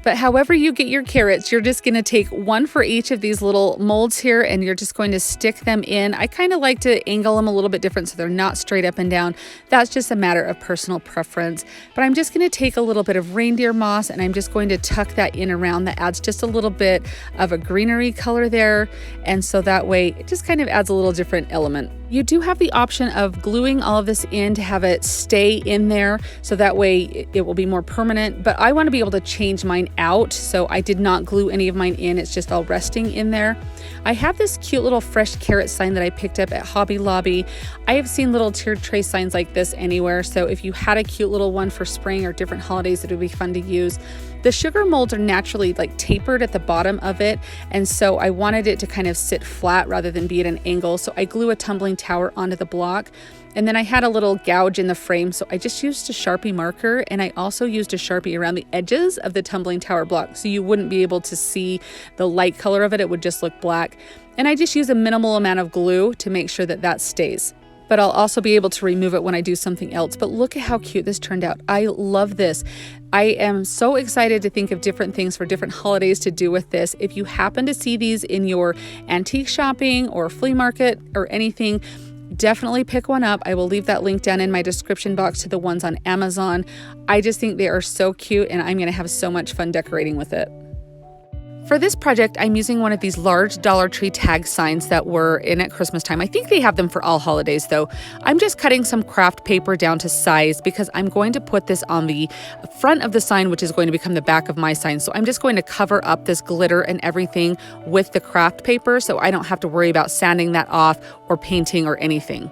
But however you get your carrots, you're just going to take one for each of these little molds here, and you're just going to stick them in. I kind of like to angle them a little bit different so they're not straight up and down. That's just a matter of personal preference. But I'm just going to take a little bit of reindeer moss, and I'm just going to tuck that in around. That adds just a little bit of a greenery color there. And so that way it just kind of adds a little different element. You do have the option of gluing all of this in to have it stay in there, so that way it will be more permanent. But I want to be able to change mine out, so I did not glue any of mine in. It's just all resting in there. I have this cute little fresh carrot sign that I picked up at Hobby Lobby. I have seen little tiered tray signs like this anywhere, so if you had a cute little one for spring or different holidays, it would be fun to use. The sugar molds are naturally like tapered at the bottom of it, and so I wanted it to kind of sit flat rather than be at an angle, so I glue a tumbling tower onto the block. And then I had a little gouge in the frame, so I just used a Sharpie marker, and I also used a Sharpie around the edges of the tumbling tower block, so you wouldn't be able to see the light color of it. It would just look black. And I just use a minimal amount of glue to make sure that that stays. But I'll also be able to remove it when I do something else. But look at how cute this turned out. I love this. I am so excited to think of different things for different holidays to do with this. If you happen to see these in your antique shopping or flea market or anything, definitely pick one up. I will leave that link down in my description box to the ones on Amazon. I just think they are so cute, and I'm going to have so much fun decorating with it. For this project, I'm using one of these large Dollar Tree tag signs that were in at Christmas time. I think they have them for all holidays though. I'm just cutting some craft paper down to size because I'm going to put this on the front of the sign, which is going to become the back of my sign. So I'm just going to cover up this glitter and everything with the craft paper so I don't have to worry about sanding that off or painting or anything.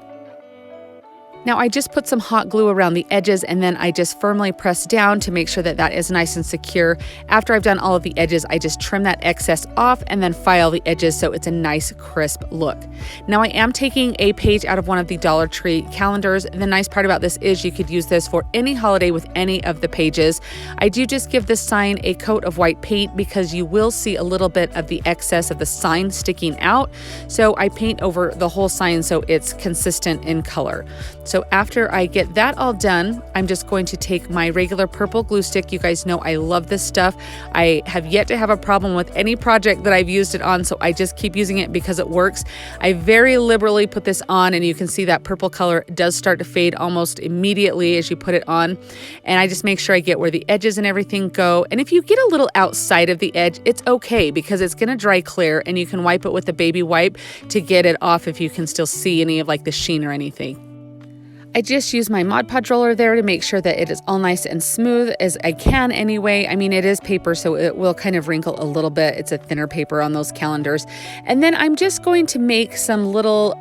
Now I just put some hot glue around the edges and then I just firmly press down to make sure that that is nice and secure. After I've done all of the edges, I just trim that excess off and then file the edges so it's a nice crisp look. Now I am taking a page out of one of the Dollar Tree calendars. The nice part about this is you could use this for any holiday with any of the pages. I do just give this sign a coat of white paint because you will see a little bit of the excess of the sign sticking out. So I paint over the whole sign so it's consistent in color. So after I get that all done, I'm just going to take my regular purple glue stick. You guys know I love this stuff. I have yet to have a problem with any project that I've used it on, so I just keep using it because it works. I very liberally put this on, and you can see that purple color does start to fade almost immediately as you put it on. And I just make sure I get where the edges and everything go. And if you get a little outside of the edge, it's okay because it's going to dry clear, and you can wipe it with a baby wipe to get it off if you can still see any of like the sheen or anything. I just use my Mod Podge roller there to make sure that it is all nice and smooth as I can anyway. I mean, it is paper, so it will kind of wrinkle a little bit. It's a thinner paper on those calendars. And then I'm just going to make some little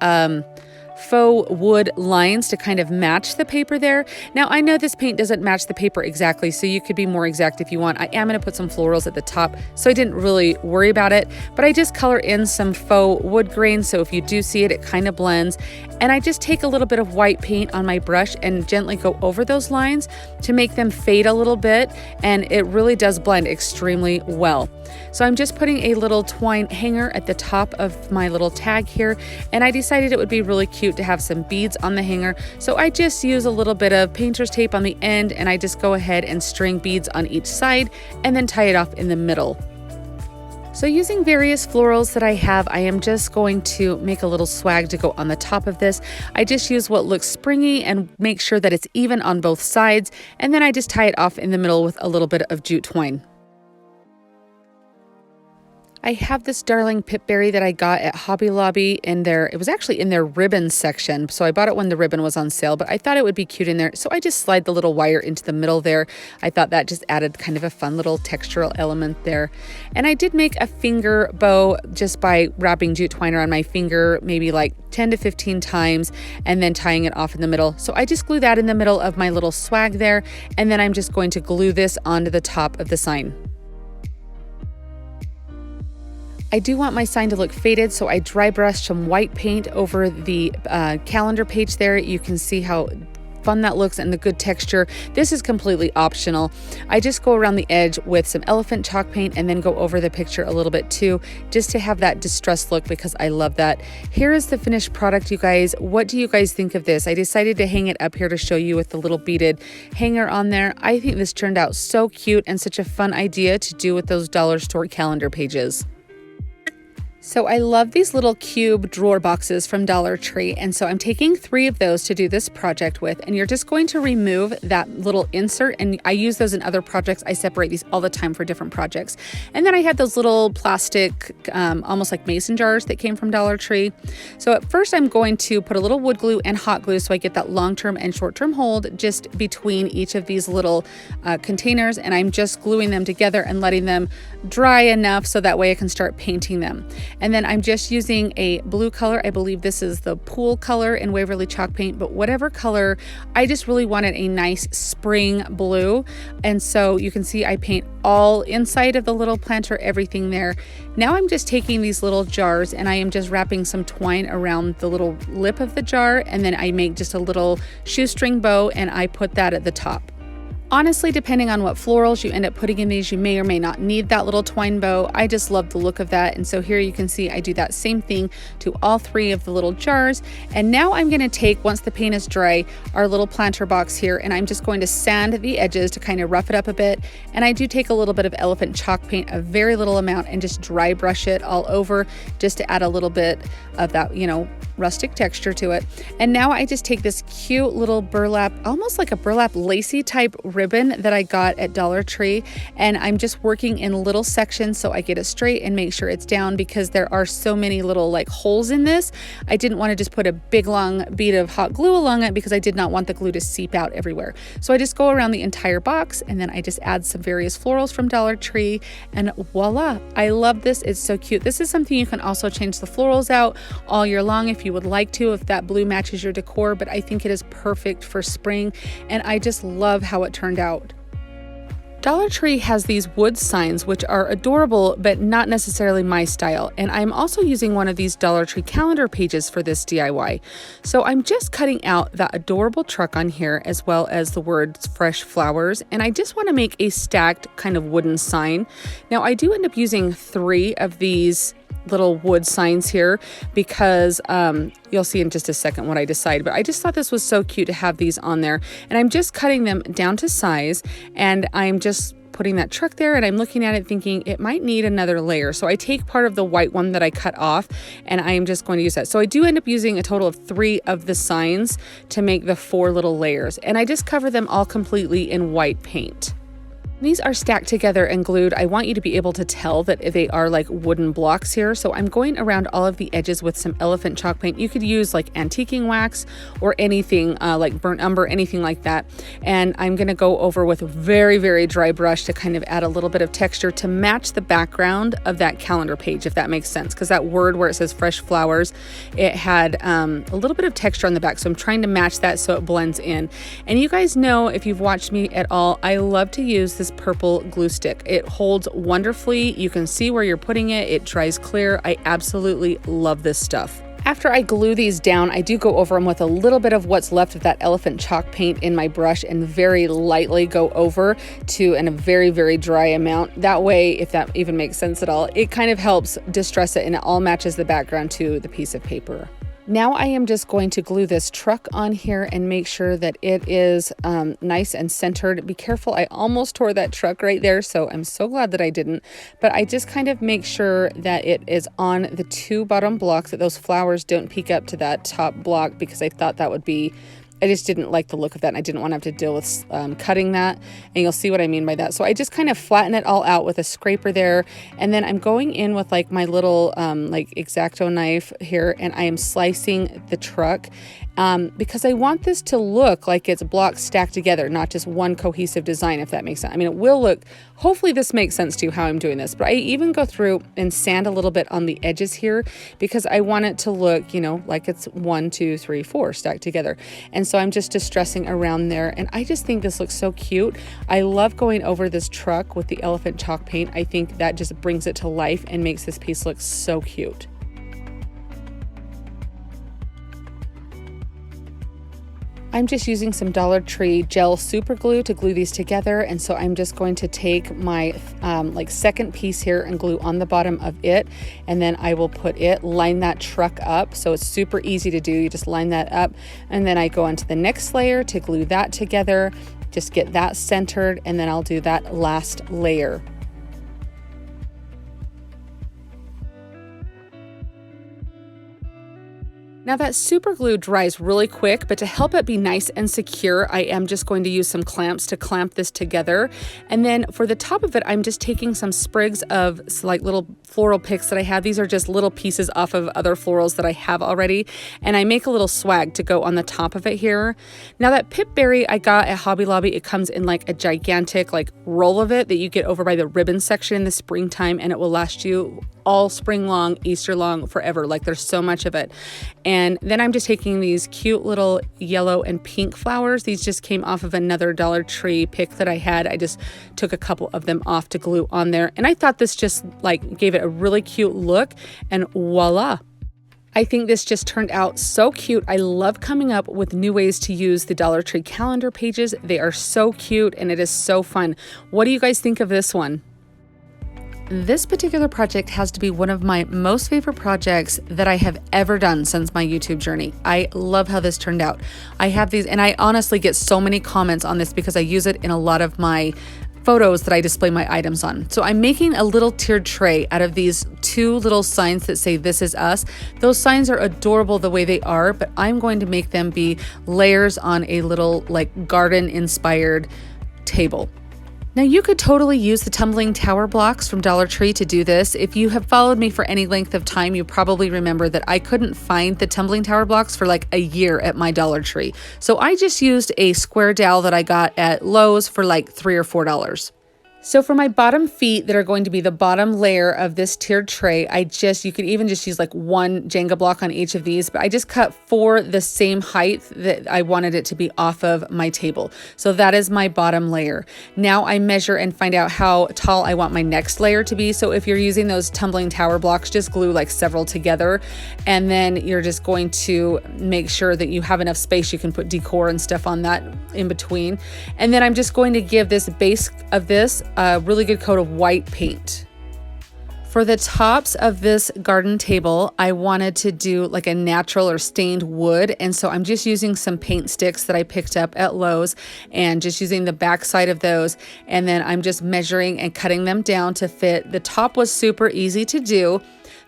faux wood lines to kind of match the paper there. Now I know this paint doesn't match the paper exactly, so you could be more exact if you want. I am going to put some florals at the top, so I didn't really worry about it, but I just color in some faux wood grain, so if you do see it, it kind of blends. And I just take a little bit of white paint on my brush and gently go over those lines to make them fade a little bit, and it really does blend extremely well. So I'm just putting a little twine hanger at the top of my little tag here, and I decided it would be really cute to have some beads on the hanger. So I just use a little bit of painter's tape on the end, and I just go ahead and string beads on each side and then tie it off in the middle. So using various florals that I have, I am just going to make a little swag to go on the top of this. I just use what looks springy and make sure that it's even on both sides, and then I just tie it off in the middle with a little bit of jute twine. I have this darling pipberry that I got at Hobby Lobby in there. It was actually in their ribbon section. So I bought it when the ribbon was on sale, but I thought it would be cute in there. So I just slide the little wire into the middle there. I thought that just added kind of a fun little textural element there. And I did make a finger bow just by wrapping jute twine around my finger, maybe like 10 to 15 times, and then tying it off in the middle. So I just glue that in the middle of my little swag there. And then I'm just going to glue this onto the top of the sign. I do want my sign to look faded, so I dry brushed some white paint over the calendar page there. You can see how fun that looks and the good texture. This is completely optional. I just go around the edge with some elephant chalk paint and then go over the picture a little bit too, just to have that distressed look because I love that. Here is the finished product, you guys. What do you guys think of this? I decided to hang it up here to show you with the little beaded hanger on there. I think this turned out so cute and such a fun idea to do with those dollar store calendar pages. So I love these little cube drawer boxes from Dollar Tree, and so I'm taking 3 of those to do this project with, and you're just going to remove that little insert, and I use those in other projects. I separate these all the time for different projects. And then I had those little plastic, almost like mason jars that came from Dollar Tree. So at first I'm going to put a little wood glue and hot glue so I get that long-term and short-term hold just between each of these little containers, and I'm just gluing them together and letting them dry enough so that way I can start painting them. And then I'm just using a blue color. I believe this is the Pool color in Waverly Chalk Paint, but whatever color, I just really wanted a nice spring blue. And so you can see I paint all inside of the little planter, everything there. Now I'm just taking these little jars and I am just wrapping some twine around the little lip of the jar, and then I make just a little shoestring bow and I put that at the top. Honestly, depending on what florals you end up putting in these, you may or may not need that little twine bow. I just love the look of that. And so here you can see I do that same thing to all 3 of the little jars. And now I'm going to take, once the paint is dry, our little planter box here, and I'm just going to sand the edges to kind of rough it up a bit. And I do take a little bit of elephant chalk paint, a very little amount, and just dry brush it all over just to add a little bit of that, you know, rustic texture to it. And now I just take this cute little burlap, almost like a burlap lacy type ribbon ribbon that I got at Dollar Tree, and I'm just working in little sections so I get it straight and make sure it's down, because there are so many little like holes in this. I didn't want to just put a big long bead of hot glue along it because I did not want the glue to seep out everywhere. So I just go around the entire box, and then I just add some various florals from Dollar Tree, and voila, I love this. It's so cute. This is something you can also change the florals out all year long if you would like to, if that blue matches your decor, but I think it is perfect for spring, and I just love how it turned out. Dollar Tree has these wood signs which are adorable but not necessarily my style, and I'm also using one of these Dollar Tree calendar pages for this DIY. So I'm just cutting out that adorable truck on here as well as the words fresh flowers, and I just want to make a stacked kind of wooden sign. Now I do end up using 3 of these little wood signs here because you'll see in just a second what I decide, but I just thought this was so cute to have these on there, and I'm just cutting them down to size, and I'm just putting that truck there, and I'm looking at it thinking it might need another layer. So I take part of the white one that I cut off, and I am just going to use that. So I do end up using a total of 3 of the signs to make the 4 little layers, and I just cover them all completely in white paint. These are stacked together and glued. I want you to be able to tell that they are like wooden blocks here. So I'm going around all of the edges with some elephant chalk paint. You could use like antiquing wax or anything like burnt umber, anything like that. And I'm gonna go over with a very, very dry brush to kind of add a little bit of texture to match the background of that calendar page, if that makes sense. Because that word where it says fresh flowers, it had a little bit of texture on the back. So I'm trying to match that so it blends in. And you guys know, if you've watched me at all, I love to use this purple glue stick. It holds wonderfully. You can see where you're putting it. It dries clear. I absolutely love this stuff. After I glue these down, I do go over them with a little bit of what's left of that elephant chalk paint in my brush and very lightly go over to a very, very dry amount. That way, if that even makes sense at all, it kind of helps distress it and it all matches the background to the piece of paper. Now I am just going to glue this truck on here and make sure that it is nice and centered. Be careful, I almost tore that truck right there, so I'm so glad that I didn't. But I just kind of make sure that it is on the 2 bottom blocks, that those flowers don't peek up to that top block, because I thought that would be, I just didn't like the look of that, and I didn't want to have to deal with cutting that, and you'll see what I mean by that. So I just kind of flatten it all out with a scraper there, and then I'm going in with like my little like X-Acto knife here, and I am slicing the truck because I want this to look like it's blocks stacked together, not just one cohesive design, if that makes sense. I mean, it will look, hopefully this makes sense to you how I'm doing this, but I even go through and sand a little bit on the edges here because I want it to look, you know, like it's 1, 2, 3, 4 stacked together. And so I'm just distressing around there, and I just think this looks so cute. I love going over this truck with the elephant chalk paint. I think that just brings it to life and makes this piece look so cute. I'm just using some Dollar Tree gel super glue to glue these together, and so I'm just going to take my like second piece here and glue on the bottom of it, and then I will put it, line that truck up, so it's super easy to do. You just line that up, and then I go onto the next layer to glue that together, just get that centered, and then I'll do that last layer. Now that super glue dries really quick, but to help it be nice and secure, I am just going to use some clamps to clamp this together. And then for the top of it, I'm just taking some sprigs of like little floral picks that I have. These are just little pieces off of other florals that I have already. And I make a little swag to go on the top of it here. Now that pipberry I got at Hobby Lobby, it comes in like a gigantic like roll of it that you get over by the ribbon section in the springtime, and it will last you all spring long, Easter long, forever. Like there's so much of it. And then I'm just taking these cute little yellow and pink flowers. These just came off of another Dollar Tree pick that I had. I just took a couple of them off to glue on there. And I thought this just like gave it a really cute look, and voila. I think this just turned out so cute. I love coming up with new ways to use the Dollar Tree calendar pages. They are so cute and it is so fun. What do you guys think of this one? This particular project has to be one of my most favorite projects that I have ever done since my YouTube journey. I love how this turned out. I have these, and I honestly get so many comments on this because I use it in a lot of my photos that I display my items on. So I'm making a little tiered tray out of these 2 little signs that say "This is us." Those signs are adorable the way they are, but I'm going to make them be layers on a little like garden inspired table. Now you could totally use the tumbling tower blocks from Dollar Tree to do this. If you have followed me for any length of time, you probably remember that I couldn't find the tumbling tower blocks for like a year at my Dollar Tree. So I just used a square dowel that I got at Lowe's for like $3 or $4. So for my bottom feet that are going to be the bottom layer of this tiered tray, you could even just use like one Jenga block on each of these, but I just cut for the same height that I wanted it to be off of my table. So that is my bottom layer. Now I measure and find out how tall I want my next layer to be. So if you're using those tumbling tower blocks, just glue like several together, and then you're just going to make sure that you have enough space you can put decor and stuff on that in between. And then I'm just going to give this base of this a really good coat of white paint. For the tops of this garden table, I wanted to do like a natural or stained wood, and so I'm just using some paint sticks that I picked up at Lowe's and just using the back side of those, and then I'm just measuring and cutting them down to fit. The top was super easy to do.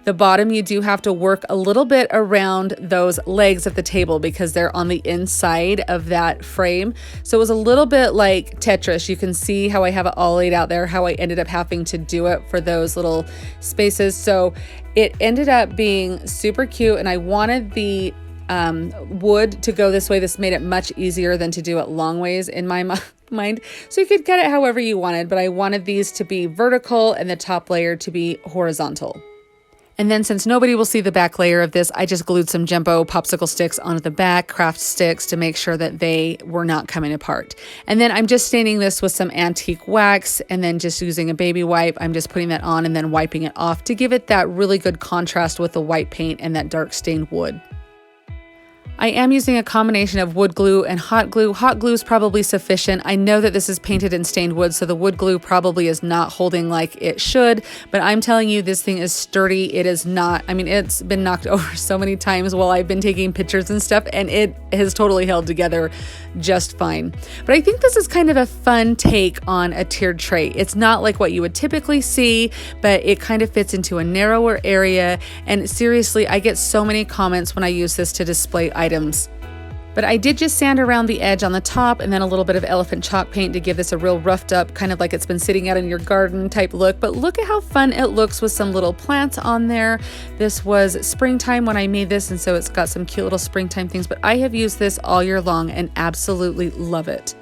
The bottom, you do have to work a little bit around those legs of the table because they're on the inside of that frame. So it was a little bit like Tetris. You can see how I have it all laid out there, how I ended up having to do it for those little spaces. So it ended up being super cute, and I wanted the wood to go this way. This made it much easier than to do it long ways in my mind. So you could cut it however you wanted, but I wanted these to be vertical and the top layer to be horizontal. And then since nobody will see the back layer of this, I just glued some jumbo popsicle sticks onto the back, craft sticks, to make sure that they were not coming apart. And then I'm just staining this with some antique wax, and then just using a baby wipe, I'm just putting that on and then wiping it off to give it that really good contrast with the white paint and that dark stained wood. I am using a combination of wood glue and hot glue. Hot glue is probably sufficient. I know that this is painted in stained wood, so the wood glue probably is not holding like it should, but I'm telling you, this thing is sturdy. It is not, I mean, it's been knocked over so many times while I've been taking pictures and stuff, and it has totally held together just fine. But I think this is kind of a fun take on a tiered tray. It's not like what you would typically see, but it kind of fits into a narrower area, and seriously, I get so many comments when I use this to display items. But I did just sand around the edge on the top and then a little bit of elephant chalk paint to give this a real roughed up, kind of like it's been sitting out in your garden type look. But look at how fun it looks with some little plants on there. This was springtime when I made this, and so it's got some cute little springtime things, but I have used this all year long and absolutely love it.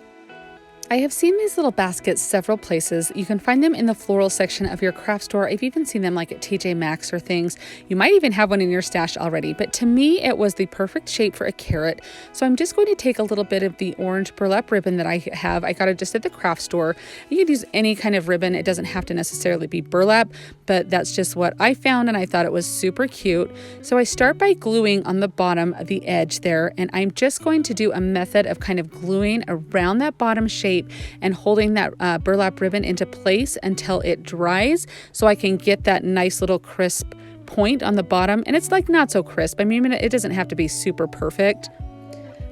I have seen these little baskets several places. You can find them in the floral section of your craft store. I've even seen them like at TJ Maxx or things. You might even have one in your stash already, but to me, it was the perfect shape for a carrot. So I'm just going to take a little bit of the orange burlap ribbon that I have. I got it just at the craft store. You could use any kind of ribbon. It doesn't have to necessarily be burlap, but that's just what I found, and I thought it was super cute. So I start by gluing on the bottom of the edge there, and I'm just going to do a method of kind of gluing around that bottom shape and holding that burlap ribbon into place until it dries, so I can get that nice little crisp point on the bottom. And it's like not so crisp. I mean, it doesn't have to be super perfect,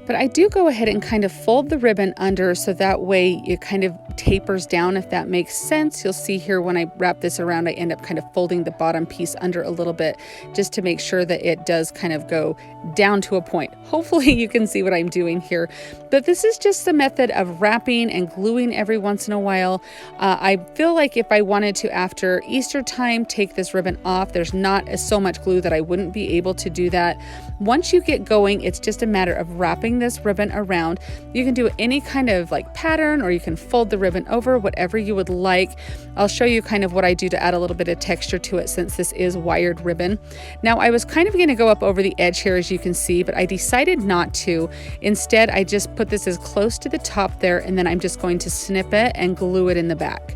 but I do go ahead and kind of fold the ribbon under so that way it kind of tapers down, if that makes sense. You'll see here when I wrap this around, I end up kind of folding the bottom piece under a little bit just to make sure that it does kind of go down to a point. Hopefully you can see what I'm doing here, but this is just the method of wrapping and gluing every once in a while. I feel like if I wanted to, after Easter time, take this ribbon off, there's not so much glue that I wouldn't be able to do that. Once you get going, it's just a matter of wrapping this ribbon around. You can do any kind of like pattern, or you can fold the ribbon over, whatever you would like. I'll show you kind of what I do to add a little bit of texture to it, since this is wired ribbon. Now I was kind of going to go up over the edge here, as you can see, but I decided not to. Instead, I just put this as close to the top there, and then I'm just going to snip it and glue it in the back.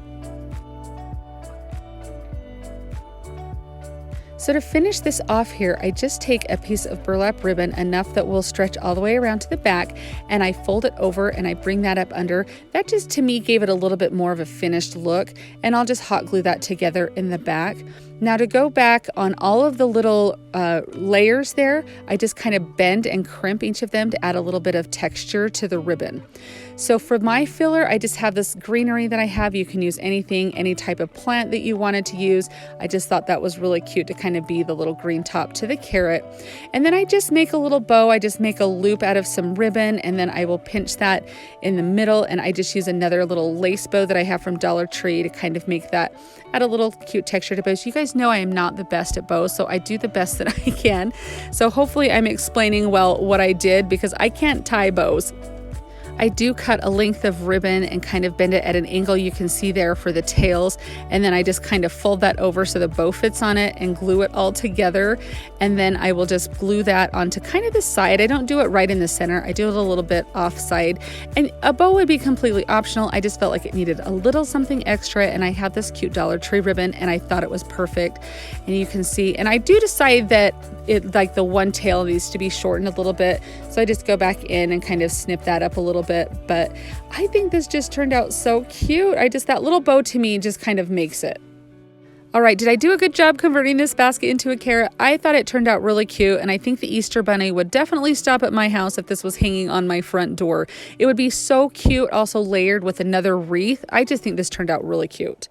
So to finish this off here, I just take a piece of burlap ribbon, enough that will stretch all the way around to the back, and I fold it over and I bring that up under. That just, to me, gave it a little bit more of a finished look, and I'll just hot glue that together in the back. Now to go back on all of the little layers there, I just kind of bend and crimp each of them to add a little bit of texture to the ribbon. So for my filler, I just have this greenery that I have. You can use anything, any type of plant that you wanted to use. I just thought that was really cute to kind of be the little green top to the carrot. And then I just make a little bow. I just make a loop out of some ribbon, and then I will pinch that in the middle, and I just use another little lace bow that I have from Dollar Tree to kind of make that, add a little cute texture to bows. You guys know I am not the best at bows, so I do the best that I can. So hopefully I'm explaining well what I did, because I can't tie bows. I do cut a length of ribbon and kind of bend it at an angle you can see there for the tails, and then I just kind of fold that over so the bow fits on it and glue it all together, and then I will just glue that onto kind of the side. I don't do it right in the center, I do it a little bit off side, and a bow would be completely optional. I just felt like it needed a little something extra, and I had this cute Dollar Tree ribbon and I thought it was perfect. And you can see, and I do decide that it, like the one tail needs to be shortened a little bit, so I just go back in and kind of snip that up a little bit. But I think this just turned out so cute. That little bow to me just kind of makes it. All right, did I do a good job converting this basket into a carrot? I thought it turned out really cute, and I think the Easter Bunny would definitely stop at my house if this was hanging on my front door. It would be so cute, also layered with another wreath. I just think this turned out really cute.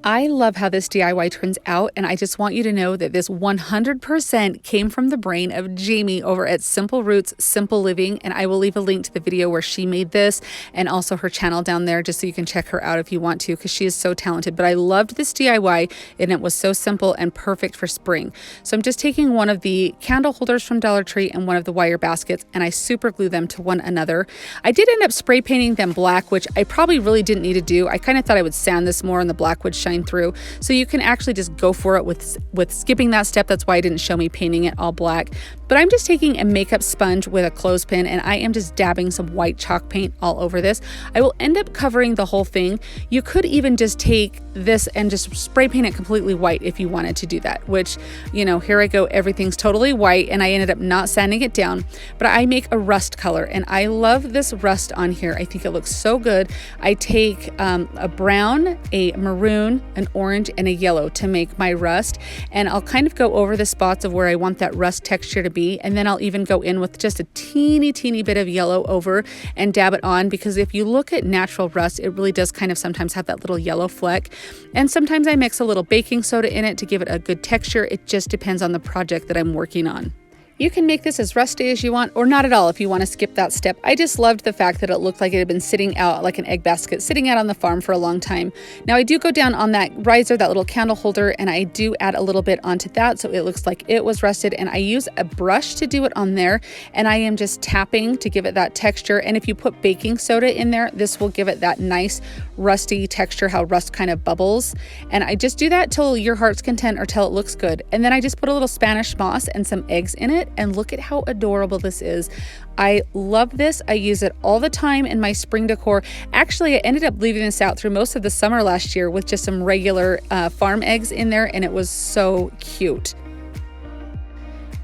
I love how this DIY turns out, and I just want you to know that this 100% came from the brain of Jamie over at Simple Roots Simple Living, and I will leave a link to the video where she made this and also her channel down there just so you can check her out if you want to, because she is so talented. But I loved this DIY, and it was so simple and perfect for spring. So I'm just taking one of the candle holders from Dollar Tree and one of the wire baskets, and I super glue them to one another. I did end up spray painting them black, which I probably really didn't need to do. I kind of thought I would sand this more and the black would shine through, so you can actually just go for it with skipping that step. That's why I didn't show me painting it all black. But I'm just taking a makeup sponge with a clothespin, and I am just dabbing some white chalk paint all over this. I will end up covering the whole thing. You could even just take this and just spray paint it completely white if you wanted to do that, which, you know, here I go, everything's totally white, and I ended up not sanding it down. But I make a rust color, and I love this rust on here. I think it looks so good. I take a brown, a maroon, an orange, and a yellow to make my rust, and I'll kind of go over the spots of where I want that rust texture to be, and then I'll even go in with just a teeny bit of yellow over and dab it on, because if you look at natural rust, it really does kind of sometimes have that little yellow fleck. And sometimes I mix a little baking soda in it to give it a good texture. It just depends on the project that I'm working on. You can make this as rusty as you want, or not at all if you want to skip that step. I just loved the fact that it looked like it had been sitting out like an egg basket, sitting out on the farm for a long time. Now I do go down on that riser, that little candle holder, and I do add a little bit onto that so it looks like it was rusted, and I use a brush to do it on there, and I am just tapping to give it that texture. And if you put baking soda in there, this will give it that nice rusty texture, how rust kind of bubbles. And I just do that till your heart's content or till it looks good. And then I just put a little Spanish moss and some eggs in it, and look at how adorable this is. I love this. I use it all the time in my spring decor. Actually, I ended up leaving this out through most of the summer last year with just some regular farm eggs in there, and it was so cute.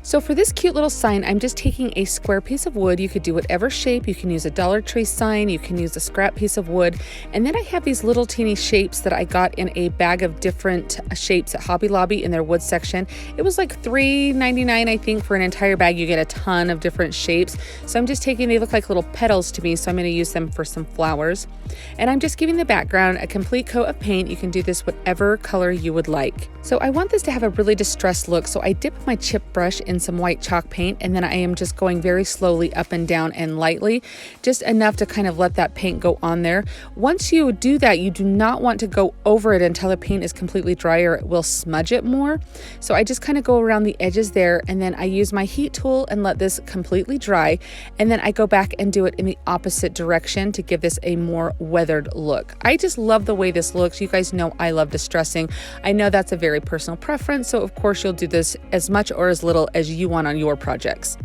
So for this cute little sign, I'm just taking a square piece of wood. You could do whatever shape. You can use a Dollar Tree sign. You can use a scrap piece of wood. And then I have these little teeny shapes that I got in a bag of different shapes at Hobby Lobby in their wood section. It was like $3.99, I think, for an entire bag. You get a ton of different shapes. So I'm just taking, they look like little petals to me, so I'm going to use them for some flowers. And I'm just giving the background a complete coat of paint. You can do this whatever color you would like. So I want this to have a really distressed look, so I dip my chip brush in some white chalk paint, and then I am just going very slowly up and down and lightly, just enough to kind of let that paint go on there. Once you do that, you do not want to go over it until the paint is completely dry, or it will smudge it more. So I just kind of go around the edges there, and then I use my heat tool and let this completely dry, and then I go back and do it in the opposite direction to give this a more weathered look. I just love the way this looks. You guys know I love distressing. I know that's a very personal preference, so of course you'll do this as much or as little as you want on your projects.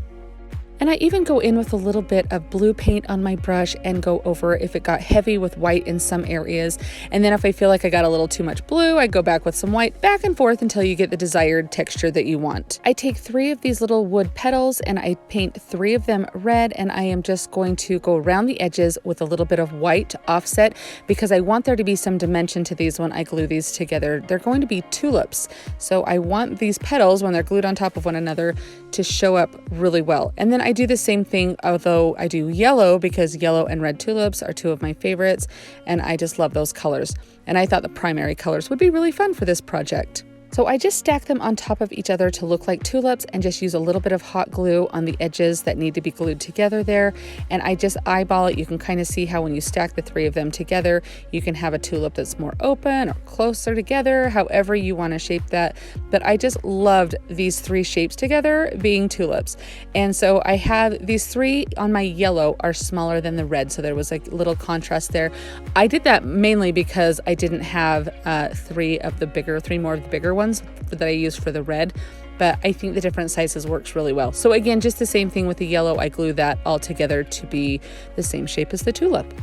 And I even go in with a little bit of blue paint on my brush and go over if it got heavy with white in some areas. And then if I feel like I got a little too much blue, I go back with some white, back and forth until you get the desired texture that you want. I take 3 of these little wood petals and I paint 3 of them red, and I am just going to go around the edges with a little bit of white to offset, because I want there to be some dimension to these when I glue these together. They're going to be tulips, so I want these petals, when they're glued on top of one another, to show up really well. And then I do the same thing, although I do yellow because yellow and red tulips are two of my favorites, and I just love those colors. And I thought the primary colors would be really fun for this project. So I just stack them on top of each other to look like tulips and just use a little bit of hot glue on the edges that need to be glued together there. And I just eyeball it. You can kind of see how when you stack the three of them together, you can have a tulip that's more open or closer together, however you want to shape that. But I just loved these three shapes together being tulips. And so I have these three on my yellow are smaller than the red. So there was like a little contrast there. I did that mainly because I didn't have three more of the bigger ones that I used for the red, but I think the different sizes works really well. So again, just the same thing with the yellow. I glue that all together to be the same shape as the tulip.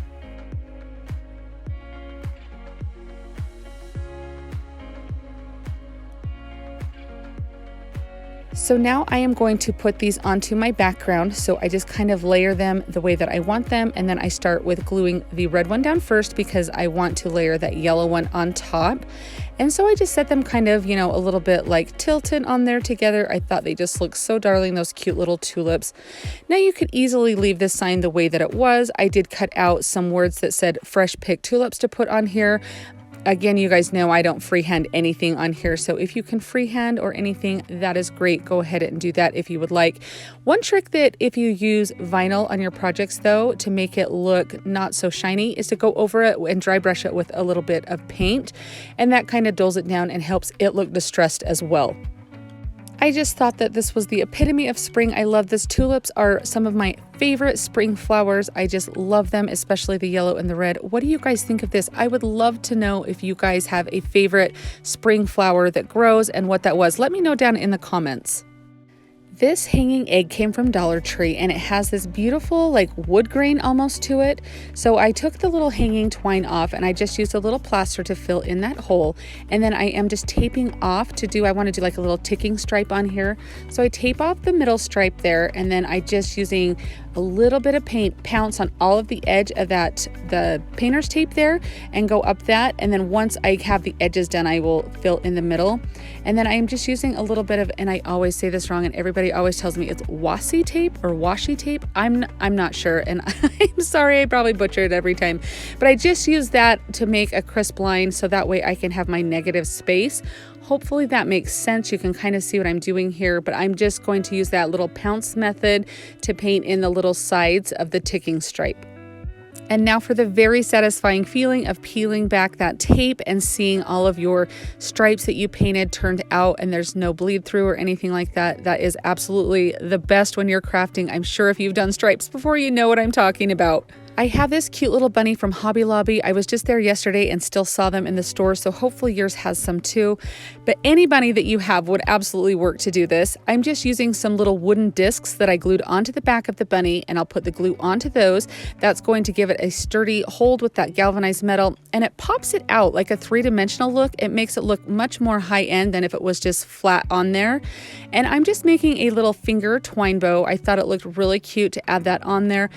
So now I am going to put these onto my background. So I just kind of layer them the way that I want them. And then I start with gluing the red one down first because I want to layer that yellow one on top. And so I just set them kind of, a little bit like tilted on there together. I thought they just looked so darling, those cute little tulips. Now you could easily leave this sign the way that it was. I did cut out some words that said fresh picked tulips to put on here. Again, you guys know I don't freehand anything on here, so if you can freehand or anything, that is great. Go ahead and do that if you would like. One trick that if you use vinyl on your projects though, to make it look not so shiny, is to go over it and dry brush it with a little bit of paint, and that kind of dulls it down and helps it look distressed as well. I just thought that this was the epitome of spring. I love this. Tulips are some of my favorite spring flowers. I just love them, especially the yellow and the red. What do you guys think of this? I would love to know if you guys have a favorite spring flower that grows and what that was. Let me know down in the comments. This hanging egg came from Dollar Tree and it has this beautiful like wood grain almost to it. So I took the little hanging twine off and I just used a little plaster to fill in that hole. And then I am just taping off I want to do like a little ticking stripe on here. So I tape off the middle stripe there, and then I just using a little bit of paint, pounce on all of the edge of the painter's tape there and go up that. And then once I have the edges done, I will fill in the middle. And then I am just using a little bit of, and I always say this wrong and everybody always tells me it's washi tape or washi tape. I'm not sure, and I'm sorry, I probably butcher it every time, but I just use that to make a crisp line so that way I can have my negative space. Hopefully that makes sense. You can kind of see what I'm doing here, but I'm just going to use that little pounce method to paint in the little sides of the ticking stripe. And now for the very satisfying feeling of peeling back that tape and seeing all of your stripes that you painted turned out and there's no bleed through or anything like that. That is absolutely the best when you're crafting. I'm sure if you've done stripes before, you know what I'm talking about. I have this cute little bunny from Hobby Lobby. I was just there yesterday and still saw them in the store, so hopefully yours has some too. But any bunny that you have would absolutely work to do this. I'm just using some little wooden discs that I glued onto the back of the bunny, and I'll put the glue onto those. That's going to give it a sturdy hold with that galvanized metal, and it pops it out like a three-dimensional look. It makes it look much more high-end than if it was just flat on there. And I'm just making a little finger twine bow. I thought it looked really cute to add that on there.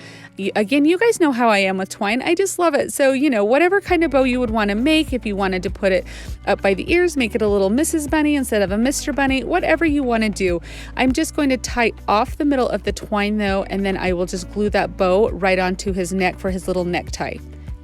Again, you guys know how I am with twine. I just love it. So, whatever kind of bow you would want to make, if you wanted to put it up by the ears, make it a little Mrs. Bunny instead of a Mr. Bunny, whatever you want to do. I'm just going to tie off the middle of the twine though, and then I will just glue that bow right onto his neck for his little necktie.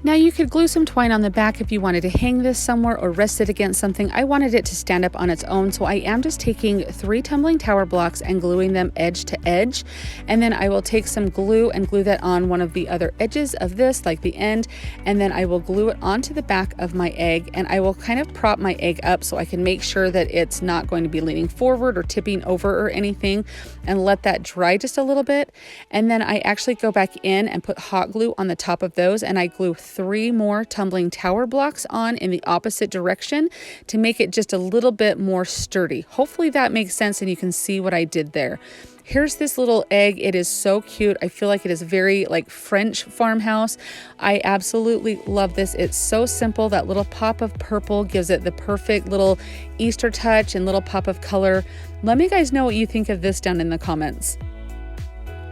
Now you could glue some twine on the back if you wanted to hang this somewhere or rest it against something. I wanted it to stand up on its own, so I am just taking 3 tumbling tower blocks and gluing them edge to edge. And then I will take some glue and glue that on one of the other edges of this, like the end, and then I will glue it onto the back of my egg, and I will kind of prop my egg up so I can make sure that it's not going to be leaning forward or tipping over or anything, and let that dry just a little bit. And then I actually go back in and put hot glue on the top of those, and I glue 3 more tumbling tower blocks on in the opposite direction to make it just a little bit more sturdy. Hopefully that makes sense and you can see what I did there. Here's this little egg. It is so cute. I feel like it is very like French farmhouse. I absolutely love this. It's so simple. That little pop of purple gives it the perfect little Easter touch and little pop of color. Let me guys know what you think of this down in the comments.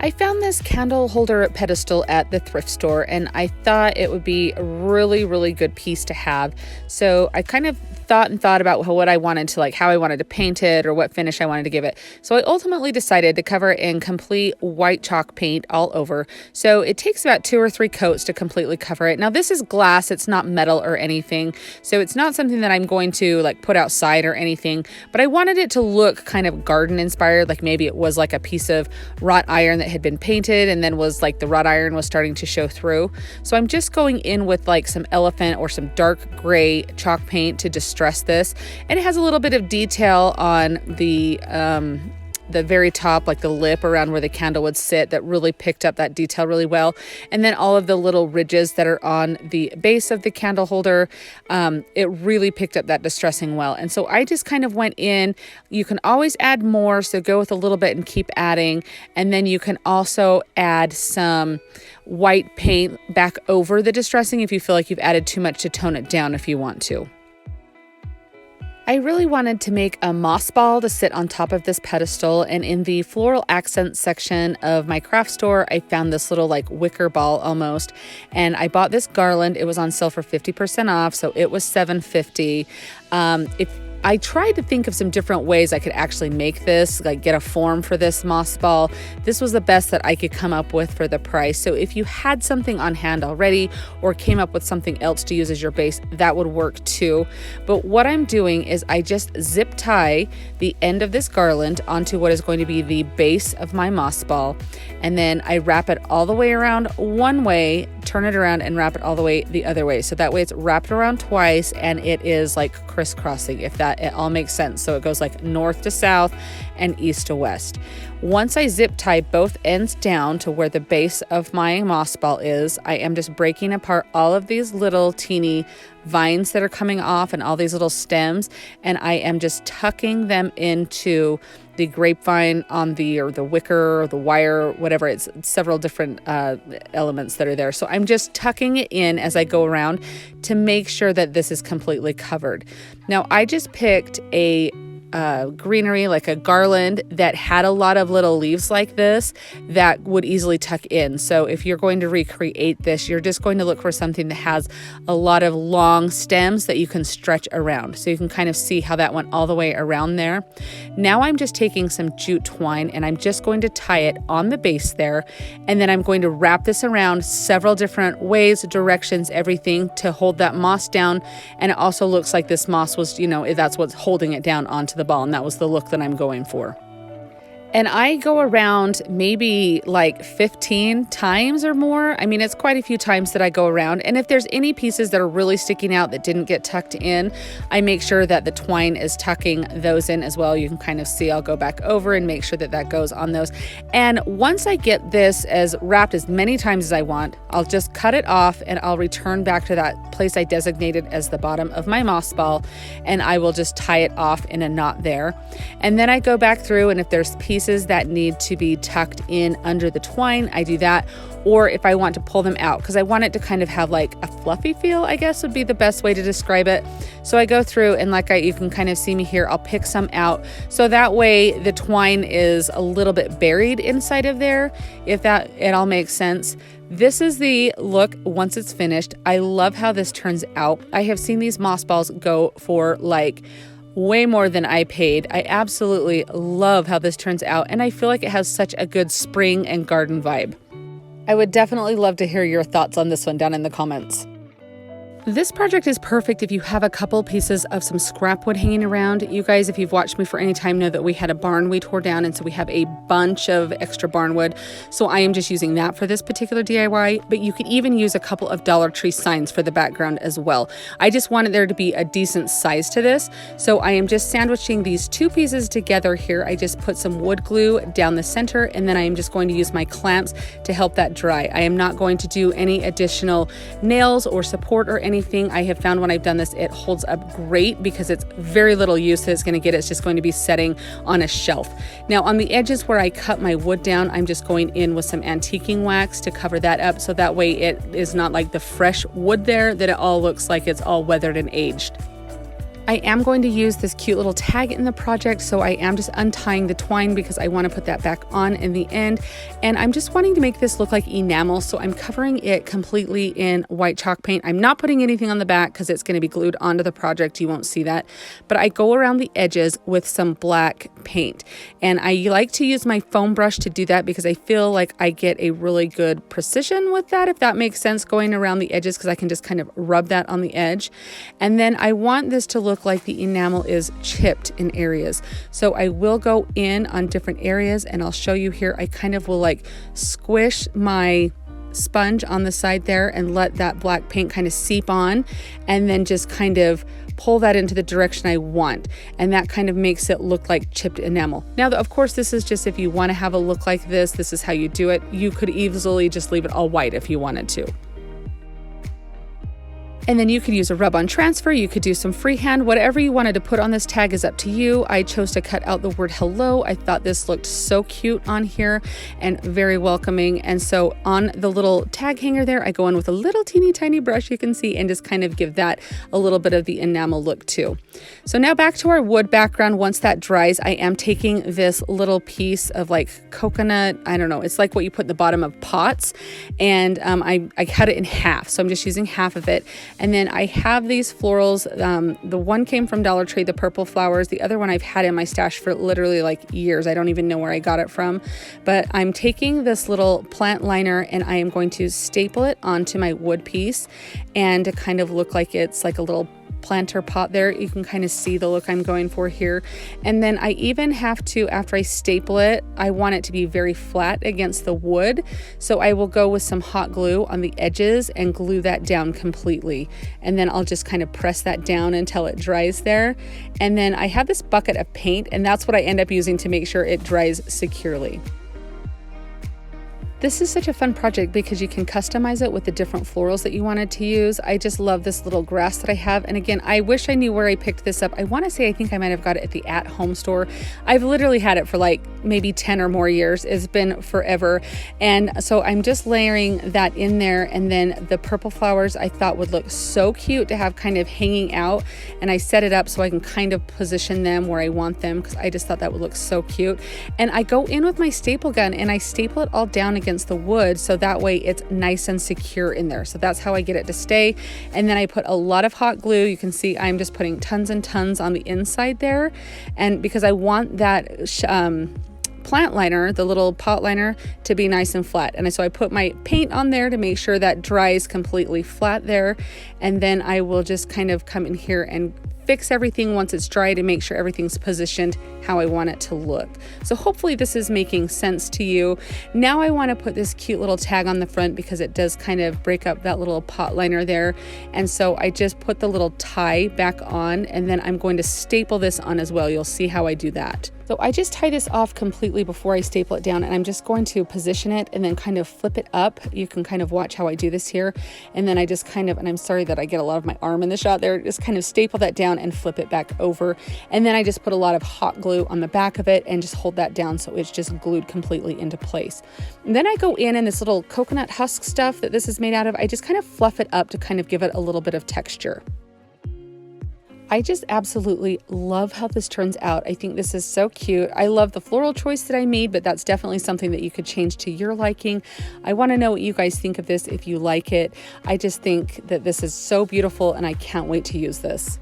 I found this candle holder pedestal at the thrift store, and I thought it would be a really, really good piece to have. So I kind of thought and thought about what I wanted to, like, how I wanted to paint it or what finish I wanted to give it. So I ultimately decided to cover it in complete white chalk paint all over. So it takes about 2 or 3 coats to completely cover it. Now this is glass, it's not metal or anything. So it's not something that I'm going to like put outside or anything, but I wanted it to look kind of garden inspired. Like maybe it was like a piece of wrought iron that had been painted and then was like the wrought iron was starting to show through. So I'm just going in with like some elephant or some dark gray chalk paint to distress this. And it has a little bit of detail on the very top, like the lip around where the candle would sit, that really picked up that detail really well. And then all of the little ridges that are on the base of the candle holder, it really picked up that distressing well. And so I just kind of went in. You can always add more, so go with a little bit and keep adding. And then you can also add some white paint back over the distressing if you feel like you've added too much to tone it down if you want to. I really wanted to make a moss ball to sit on top of this pedestal, and in the floral accent section of my craft store, I found this little like wicker ball almost, and I bought this garland. It was on sale for 50% off, so it was $7.50. If I tried to think of some different ways I could actually make this, like get a form for this moss ball. This was the best that I could come up with for the price. So if you had something on hand already or came up with something else to use as your base, that would work too. But what I'm doing is I just zip tie the end of this garland onto what is going to be the base of my moss ball. And then I wrap it all the way around one way, turn it around and wrap it all the way the other way. So that way it's wrapped around twice and it is like crisscrossing, if that it all makes sense. So it goes like north to south and east to west. Once I zip tie both ends down to where the base of my moss ball is, I am just breaking apart all of these little teeny vines that are coming off and all these little stems, and I am just tucking them into the grapevine on the wicker or the wire, whatever. It's several different elements that are there. So I'm just tucking it in as I go around to make sure that this is completely covered. Now I just picked a greenery, like a garland that had a lot of little leaves like this that would easily tuck in. So if you're going to recreate this, you're just going to look for something that has a lot of long stems that you can stretch around. So you can kind of see how that went all the way around there. Now I'm just taking some jute twine and I'm just going to tie it on the base there. And then I'm going to wrap this around several different ways, directions, everything to hold that moss down. And it also looks like this moss was, that's what's holding it down onto the ball, and that was the look that I'm going for. And I go around maybe like 15 times or more. I mean, it's quite a few times that I go around. And if there's any pieces that are really sticking out that didn't get tucked in, I make sure that the twine is tucking those in as well. You can kind of see, I'll go back over and make sure that that goes on those. And once I get this as wrapped as many times as I want, I'll just cut it off and I'll return back to that place I designated as the bottom of my moss ball. And I will just tie it off in a knot there. And then I go back through, and if there's pieces that need to be tucked in under the twine, I do that. Or if I want to pull them out, because I want it to kind of have like a fluffy feel, I guess would be the best way to describe it. So I go through and you can kind of see me here, I'll pick some out. So that way the twine is a little bit buried inside of there, if that it all makes sense. This is the look once it's finished. I love how this turns out. I have seen these moss balls go for like way more than I paid. I absolutely love how this turns out, and I feel like it has such a good spring and garden vibe. I would definitely love to hear your thoughts on this one down in the comments. This project is perfect if you have a couple pieces of some scrap wood hanging around. You guys, if you've watched me for any time, know that we had a barn we tore down, and so we have a bunch of extra barn wood. So I am just using that for this particular DIY, but you could even use a couple of Dollar Tree signs for the background as well. I just wanted there to be a decent size to this, so I am just sandwiching these two pieces together here. I just put some wood glue down the center, and then I am just going to use my clamps to help that dry. I am not going to do any additional nails or support or anything. I have found when I've done this, it holds up great because it's very little use that it's going to get. It's just going to be setting on a shelf. Now on the edges where I cut my wood down, I'm just going in with some antiquing wax to cover that up, so that way it is not like the fresh wood there, that it all looks like it's all weathered and aged. I am going to use this cute little tag in the project, so I am just untying the twine because I want to put that back on in the end. And I'm just wanting to make this look like enamel, so I'm covering it completely in white chalk paint. I'm not putting anything on the back because it's going to be glued onto the project. You won't see that. But I go around the edges with some black paint. And I like to use my foam brush to do that because I feel like I get a really good precision with that, if that makes sense, going around the edges, because I can just kind of rub that on the edge. And then I want this to look like the enamel is chipped in areas. So I will go in on different areas, and I'll show you here. I kind of will like squish my sponge on the side there and let that black paint kind of seep on, and then just kind of pull that into the direction I want, and that kind of makes it look like chipped enamel. Now, of course, this is just if you want to have a look like this is how you do it. You could easily just leave it all white if you wanted to. And then you could use a rub-on transfer, you could do some freehand, whatever you wanted to put on this tag is up to you. I chose to cut out the word hello. I thought this looked so cute on here and very welcoming. And so on the little tag hanger there, I go in with a little teeny tiny brush, you can see, and just kind of give that a little bit of the enamel look too. So now back to our wood background. Once that dries, I am taking this little piece of like coconut, I don't know, it's like what you put in the bottom of pots, and I cut it in half. So I'm just using half of it. And then I have these florals. The one came from Dollar Tree, the purple flowers. The other one I've had in my stash for literally like years. I don't even know where I got it from. But I'm taking this little plant liner and I am going to staple it onto my wood piece, and to kind of look like it's like a little planter pot there. You can kind of see the look I'm going for here. And then I even have to, after I staple it, I want it to be very flat against the wood. So I will go with some hot glue on the edges and glue that down completely. And then I'll just kind of press that down until it dries there. And then I have this bucket of paint, and that's what I end up using to make sure it dries securely. This is such a fun project because you can customize it with the different florals that you wanted to use. I just love this little grass that I have. And again, I wish I knew where I picked this up. I want to say I think I might have got it at the at-home store. I've literally had it for like maybe 10 or more years. It's been forever. And so I'm just layering that in there. And then the purple flowers I thought would look so cute to have kind of hanging out. And I set it up so I can kind of position them where I want them, because I just thought that would look so cute. And I go in with my staple gun and I staple it all down against the wood, so that way it's nice and secure in there. So that's how I get it to stay. And then I put a lot of hot glue. You can see I'm just putting tons and tons on the inside there, and because I want that plant liner, the little pot liner, to be nice and flat. And so I put my paint on there to make sure that dries completely flat there, and then I will just kind of come in here and fix everything once it's dry to make sure everything's positioned how I want it to look. So hopefully this is making sense to you. Now I want to put this cute little tag on the front because it does kind of break up that little pot liner there. And so I just put the little tie back on, and then I'm going to staple this on as well. You'll see how I do that. So I just tie this off completely before I staple it down, and I'm just going to position it and then kind of flip it up. You can kind of watch how I do this here. And then I just kind of, and I'm sorry that I get a lot of my arm in the shot there, just kind of staple that down and flip it back over. And then I just put a lot of hot glue on the back of it and just hold that down so it's just glued completely into place. And then I go in this little coconut husk stuff that this is made out of, I just kind of fluff it up to kind of give it a little bit of texture. I just absolutely love how this turns out. I think this is so cute. I love the floral choice that I made, but that's definitely something that you could change to your liking. I want to know what you guys think of this, if you like it. I just think that this is so beautiful and I can't wait to use this.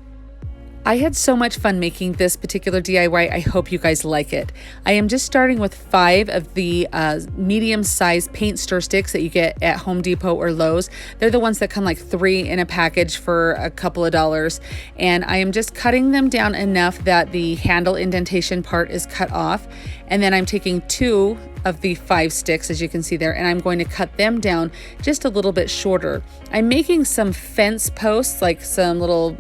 I had so much fun making this particular DIY. I hope you guys like it. I am just starting with 5 of the medium-sized paint stir sticks that you get at Home Depot or Lowe's. They're the ones that come like 3 in a package for a couple of dollars. And I am just cutting them down enough that the handle indentation part is cut off. And then I'm taking 2 of the 5 sticks, as you can see there, and I'm going to cut them down just a little bit shorter. I'm making some fence posts, like some little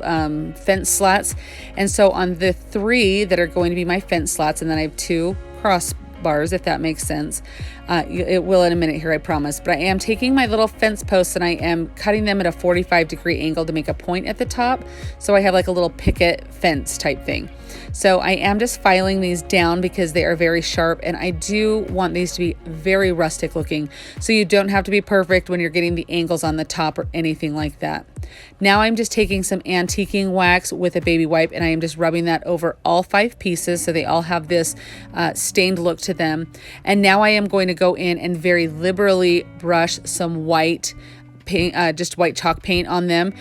fence slats. And so on the 3 that are going to be my fence slats, and then I have 2 crossbars, if that makes sense. It will in a minute here, I promise. But I am taking my little fence posts and I am cutting them at a 45-degree angle to make a point at the top. So I have like a little picket fence type thing. So I am just filing these down because they are very sharp, and I do want these to be very rustic looking. So you don't have to be perfect when you're getting the angles on the top or anything like that. Now I'm just taking some antiquing wax with a baby wipe, and I am just rubbing that over all 5 pieces so they all have this stained look to them. And now I am going to go in and very liberally brush some white paint, just white chalk paint on them.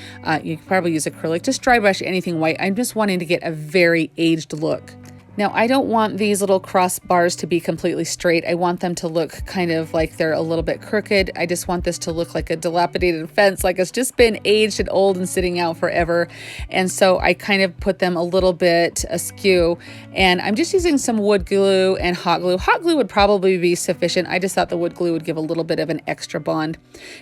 You could probably use acrylic, just dry brush anything white. I'm just wanting to get a very aged look. Now, I don't want these little cross bars to be completely straight. I want them to look kind of like they're a little bit crooked. I just want this to look like a dilapidated fence, like it's just been aged and old and sitting out forever. And so I kind of put them a little bit askew, and I'm just using some wood glue and hot glue. Hot glue would probably be sufficient. I just thought the wood glue would give a little bit of an extra bond.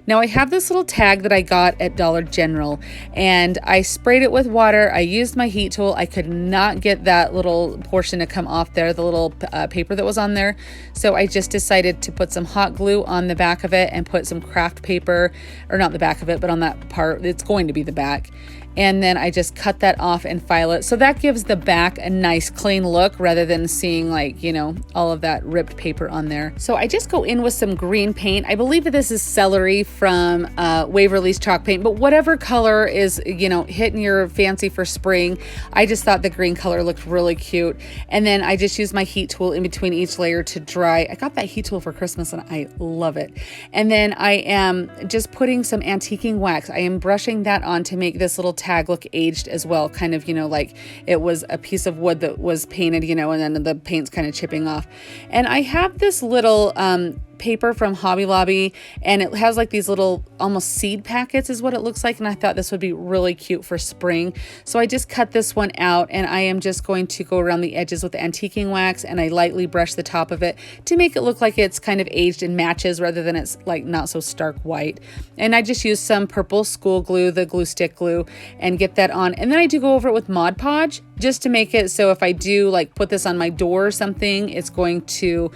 Now I have this little tag that I got at Dollar General, and I sprayed it with water. I used my heat tool. I could not get that little portion to come off there, the little paper that was on there. So I just decided to put some hot glue on the back of it and put some craft paper, or not the back of it, but on that part, it's going to be the back. And then I just cut that off and file it. So that gives the back a nice clean look rather than seeing, like, you know, all of that ripped paper on there. So I just go in with some green paint. I believe that this is celery from Waverly's chalk paint, but whatever color is, you know, hitting your fancy for spring. I just thought the green color looked really cute. And then I just use my heat tool in between each layer to dry. I got that heat tool for Christmas and I love it. And then I am just putting some antiquing wax. I am brushing that on to make this little tag look aged as well, kind of, you know, like it was a piece of wood that was painted, you know, and then the paint's kind of chipping off. And I have this little paper from Hobby Lobby, and it has like these little almost seed packets is what it looks like, and I thought this would be really cute for spring. So I just cut this one out, and I am just going to go around the edges with the antiquing wax, and I lightly brush the top of it to make it look like it's kind of aged and matches rather than it's like not so stark white. And I just use some purple school glue, the glue stick glue, and get that on. And then I do go over it with Mod Podge just to make it so if I do like put this on my door or something, it's going to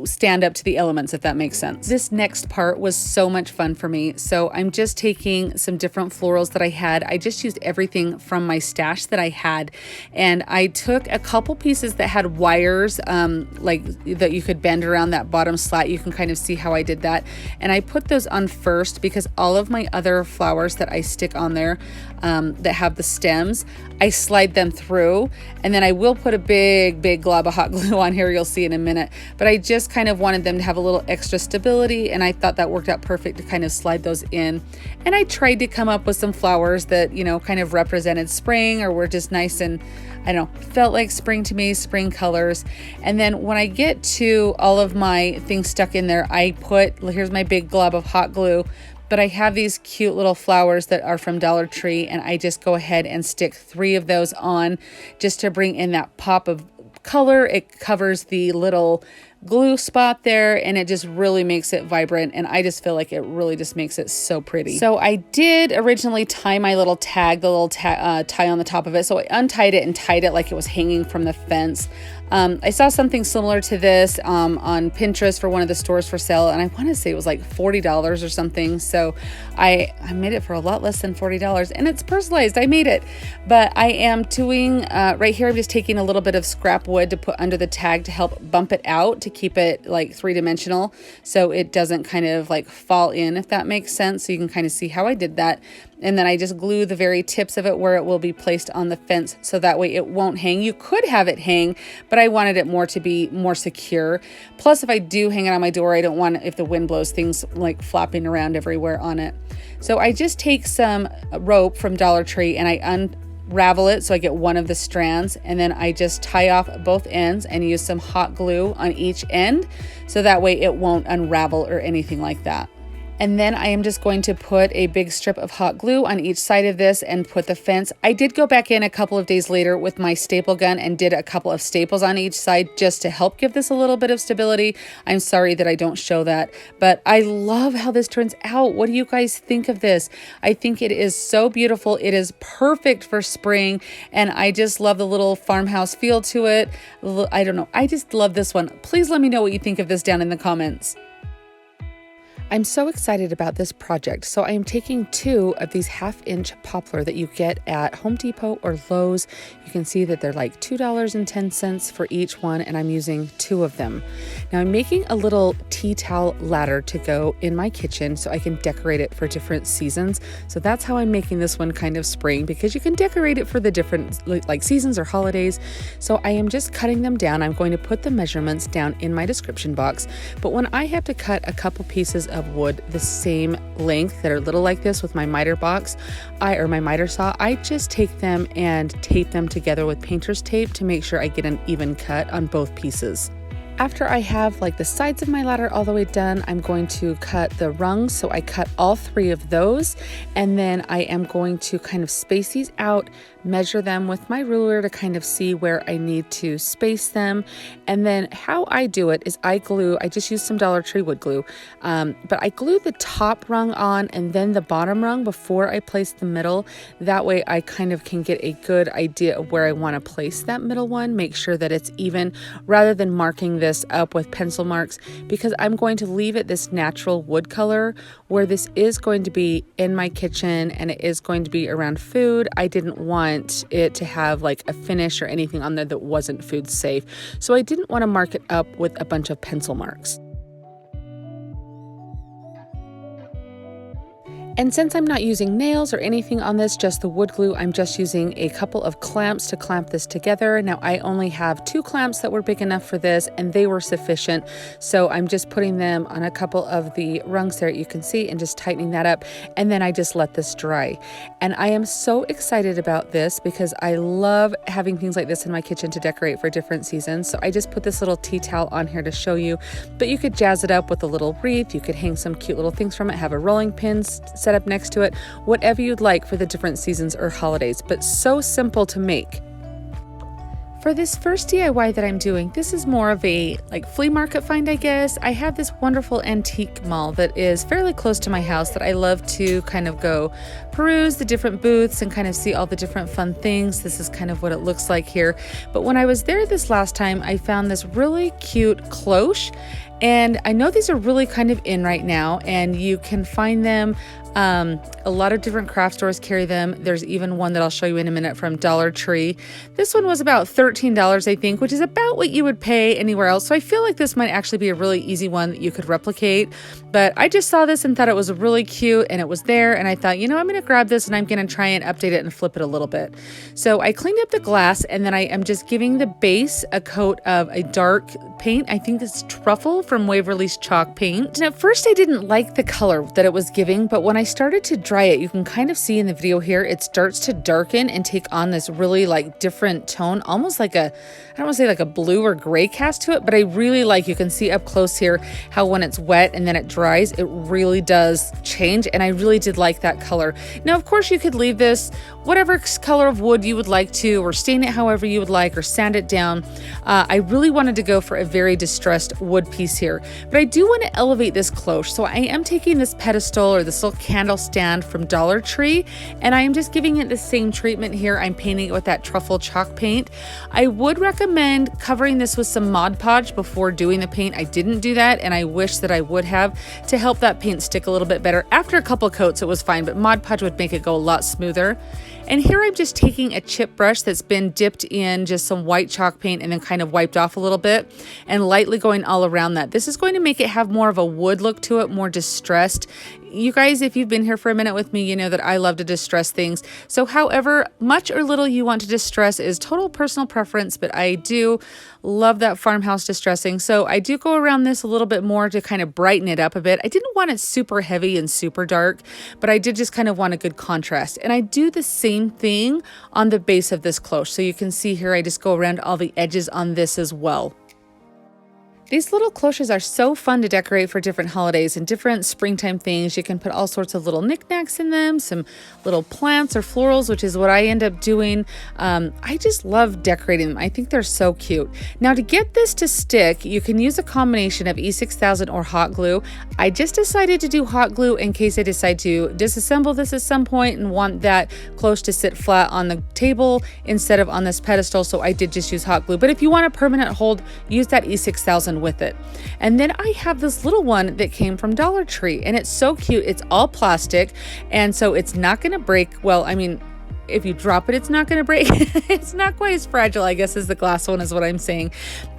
stand up to the elements, if that makes sense. This next part was so much fun for me. So I'm just taking some different florals that I had. I just used everything from my stash that I had, and I took a couple pieces that had wires like that you could bend around that bottom slat. You can kind of see how I did that, and I put those on first because all of my other flowers that I stick on there that have the stems, I slide them through, and then I will put a big glob of hot glue on here. You'll see in a minute, but I just kind of wanted them to have a little extra stability, and I thought that worked out perfect to kind of slide those in. And I tried to come up with some flowers that, you know, kind of represented spring or were just nice and, I don't know, felt like spring to me, spring colors. And then when I get to all of my things stuck in there, I put, here's my big glob of hot glue, but I have these cute little flowers that are from Dollar Tree, and I just go ahead and stick 3 of those on just to bring in that pop of color. It covers the little glue spot there, and it just really makes it vibrant, and I just feel like it really just makes it so pretty. So I did originally tie my little tag, the little tie on the top of it, so I untied it and tied it like it was hanging from the fence. I saw something similar to this on Pinterest for one of the stores for sale, and I want to say it was like $40 or something. So I made it for a lot less than $40, and it's personalized. I made it, but I am doing right here, I'm just taking a little bit of scrap wood to put under the tag to help bump it out, to keep it like 3-dimensional so it doesn't kind of like fall in, if that makes sense. So you can kind of see how I did that. And then I just glue the very tips of it where it will be placed on the fence, so that way it won't hang. You could have it hang, but I wanted it more to be more secure. Plus, if I do hang it on my door, I don't want, if the wind blows, things like flopping around everywhere on it. So I just take some rope from Dollar Tree and I unravel it so I get one of the strands, and then I just tie off both ends and use some hot glue on each end, so that way it won't unravel or anything like that. And then I am just going to put a big strip of hot glue on each side of this and put the fence. I did go back in a couple of days later with my staple gun and did a couple of staples on each side just to help give this a little bit of stability. I'm sorry that I don't show that, but I love how this turns out. What do you guys think of this? I think it is so beautiful. It is perfect for spring, and I just love the little farmhouse feel to it. I don't know. I just love this one. Please let me know what you think of this down in the comments. I'm so excited about this project. So I am taking 2 of these 1/2-inch poplar that you get at Home Depot or Lowe's. You can see that they're like $2.10 for each one, and I'm using 2 of them. Now I'm making a little tea towel ladder to go in my kitchen so I can decorate it for different seasons. So that's how I'm making this one kind of spring, because you can decorate it for the different like seasons or holidays. So I am just cutting them down. I'm going to put the measurements down in my description box. But when I have to cut a couple pieces of wood the same length that are little like this with my miter box, my miter saw, I just take them and tape them together with painter's tape to make sure I get an even cut on both pieces. After I have like the sides of my ladder all the way done, I'm going to cut the rungs. So I cut all 3 of those, and then I am going to kind of space these out, measure them with my ruler to kind of see where I need to space them. And then how I do it is I just use some Dollar Tree wood glue, but I glue the top rung on and then the bottom rung before I place the middle. That way I kind of can get a good idea of where I want to place that middle one, make sure that it's even, rather than marking this up with pencil marks, because I'm going to leave it this natural wood color where this is going to be in my kitchen and it is going to be around food. I didn't want it to have like a finish or anything on there that wasn't food safe. So I didn't want to mark it up with a bunch of pencil marks. And since I'm not using nails or anything on this, just the wood glue, I'm just using a couple of clamps to clamp this together. Now I only have 2 clamps that were big enough for this, and they were sufficient. So I'm just putting them on a couple of the rungs there, you can see, and just tightening that up. And then I just let this dry. And I am so excited about this because I love having things like this in my kitchen to decorate for different seasons. So I just put this little tea towel on here to show you, but you could jazz it up with a little wreath. You could hang some cute little things from it, have a rolling pin set up next to it, whatever you'd like for the different seasons or holidays, but so simple to make. For this first DIY that I'm doing, this is more of a like flea market find, I guess. I have this wonderful antique mall that is fairly close to my house that I love to kind of go peruse the different booths and kind of see all the different fun things. This is kind of what it looks like here. But when I was there this last time, I found this really cute cloche. And I know these are really kind of in right now, and you can find them. A lot of different craft stores carry them. There's even one that I'll show you in a minute from Dollar Tree. This one was about $13, I think, which is about what you would pay anywhere else. So I feel like this might actually be a really easy one that you could replicate. But I just saw this and thought it was really cute, and it was there. And I thought, you know, I'm going to grab this and I'm going to try and update it and flip it a little bit. So I cleaned up the glass, and then I am just giving the base a coat of a dark paint. I think it's Truffle from Waverly's chalk paint. And at first I didn't like the color that it was giving, but when I started to dry it, you can kind of see in the video here, it starts to darken and take on this really like different tone, almost like I don't want to say like a blue or gray cast to it, but I really like, you can see up close here how when it's wet and then it dries, it really does change. And I really did like that color. Now, of course, you could leave this whatever color of wood you would like to, or stain it however you would like, or sand it down. I really wanted to go for a very distressed wood piece here, but I do want to elevate this cloche. So I am taking this pedestal or this little candle stand from Dollar Tree, and I am just giving it the same treatment here. I'm painting it with that truffle chalk paint. I would recommend covering this with some Mod Podge before doing the paint. I didn't do that, and I wish that I would have, to help that paint stick a little bit better. After a couple coats it was fine, but Mod Podge would make it go a lot smoother. And here I'm just taking a chip brush that's been dipped in just some white chalk paint and then kind of wiped off a little bit, and lightly going all around that. This is going to make it have more of a wood look to it, more distressed. You guys, if you've been here for a minute with me, you know that I love to distress things. So however much or little you want to distress is total personal preference, but I do love that farmhouse distressing. So I do go around this a little bit more to kind of brighten it up a bit. I didn't want it super heavy and super dark, but I did just kind of want a good contrast. And I do the same thing on the base of this cloche. So you can see here, I just go around all the edges on this as well. These little cloches are so fun to decorate for different holidays and different springtime things. You can put all sorts of little knickknacks in them, some little plants or florals, which is what I end up doing. I just love decorating them. I think they're so cute. Now, to get this to stick, you can use a combination of E6000 or hot glue. I just decided to do hot glue in case I decide to disassemble this at some point and want that cloche to sit flat on the table instead of on this pedestal. So I did just use hot glue. But if you want a permanent hold, use that E6000 porcelain with it. And then I have this little one that came from Dollar Tree, and it's so cute. It's all plastic, and so it's not going to break. Well, I mean, if you drop it, it's not going to break. It's not quite as fragile, I guess, as the glass one is what I'm saying.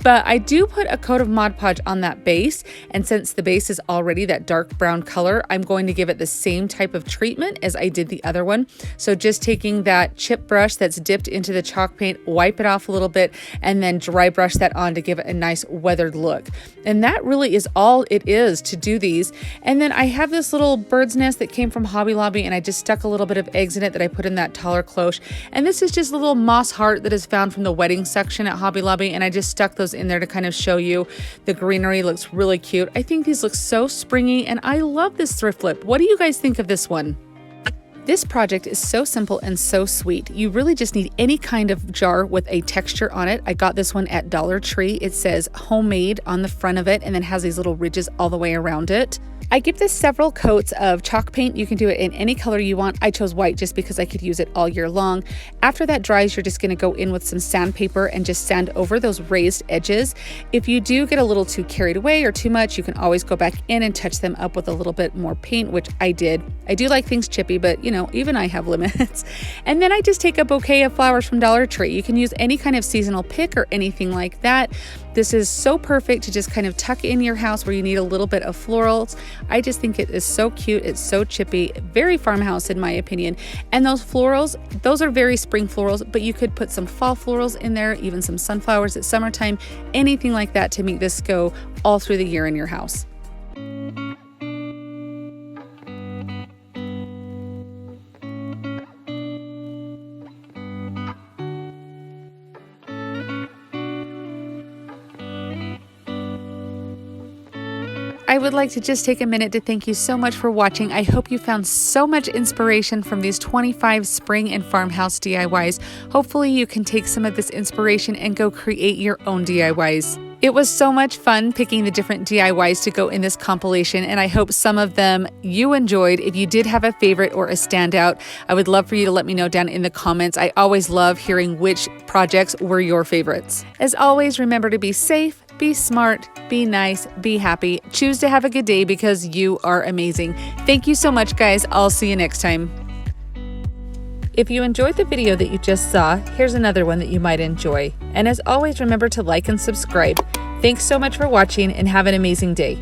But I do put a coat of Mod Podge on that base. And since the base is already that dark brown color, I'm going to give it the same type of treatment as I did the other one. So just taking that chip brush that's dipped into the chalk paint, wipe it off a little bit, and then dry brush that on to give it a nice weathered look. And that really is all it is to do these. And then I have this little bird's nest that came from Hobby Lobby, and I just stuck a little bit of eggs in it that I put in that taller cloche. And this is just a little moss heart that is found from the wedding section at Hobby Lobby, and I just stuck those in there to kind of show you the greenery. Looks really cute. I think these look so springy, and I love this thrift flip. What do you guys think of this one? This project is so simple and so sweet. You really just need any kind of jar with a texture on it. I got this one at Dollar Tree. It says homemade on the front of it and then has these little ridges all the way around it. I give this several coats of chalk paint. You can do it in any color you want. I chose white just because I could use it all year long. After that dries, you're just going to go in with some sandpaper and just sand over those raised edges. If you do get a little too carried away or too much, you can always go back in and touch them up with a little bit more paint, which I did. I do like things chippy, but you know, even I have limits. And then I just take a bouquet of flowers from Dollar Tree. You can use any kind of seasonal pick or anything like that. This is so perfect to just kind of tuck in your house where you need a little bit of florals. I just think it is so cute. It's so chippy, very farmhouse in my opinion. And those florals, those are very spring florals, but you could put some fall florals in there, even some sunflowers at summertime, anything like that to make this go all through the year in your house. I would like to just take a minute to thank you so much for watching. I hope you found so much inspiration from these 25 spring and farmhouse DIYs. Hopefully you can take some of this inspiration and go create your own DIYs. It was so much fun picking the different DIYs to go in this compilation, and I hope some of them you enjoyed. If you did have a favorite or a standout, I would love for you to let me know down in the comments. I always love hearing which projects were your favorites. As always, remember to be safe, be smart, be nice, be happy. Choose to have a good day because you are amazing. Thank you so much, guys. I'll see you next time. If you enjoyed the video that you just saw, here's another one that you might enjoy. And as always, remember to like and subscribe. Thanks so much for watching and have an amazing day.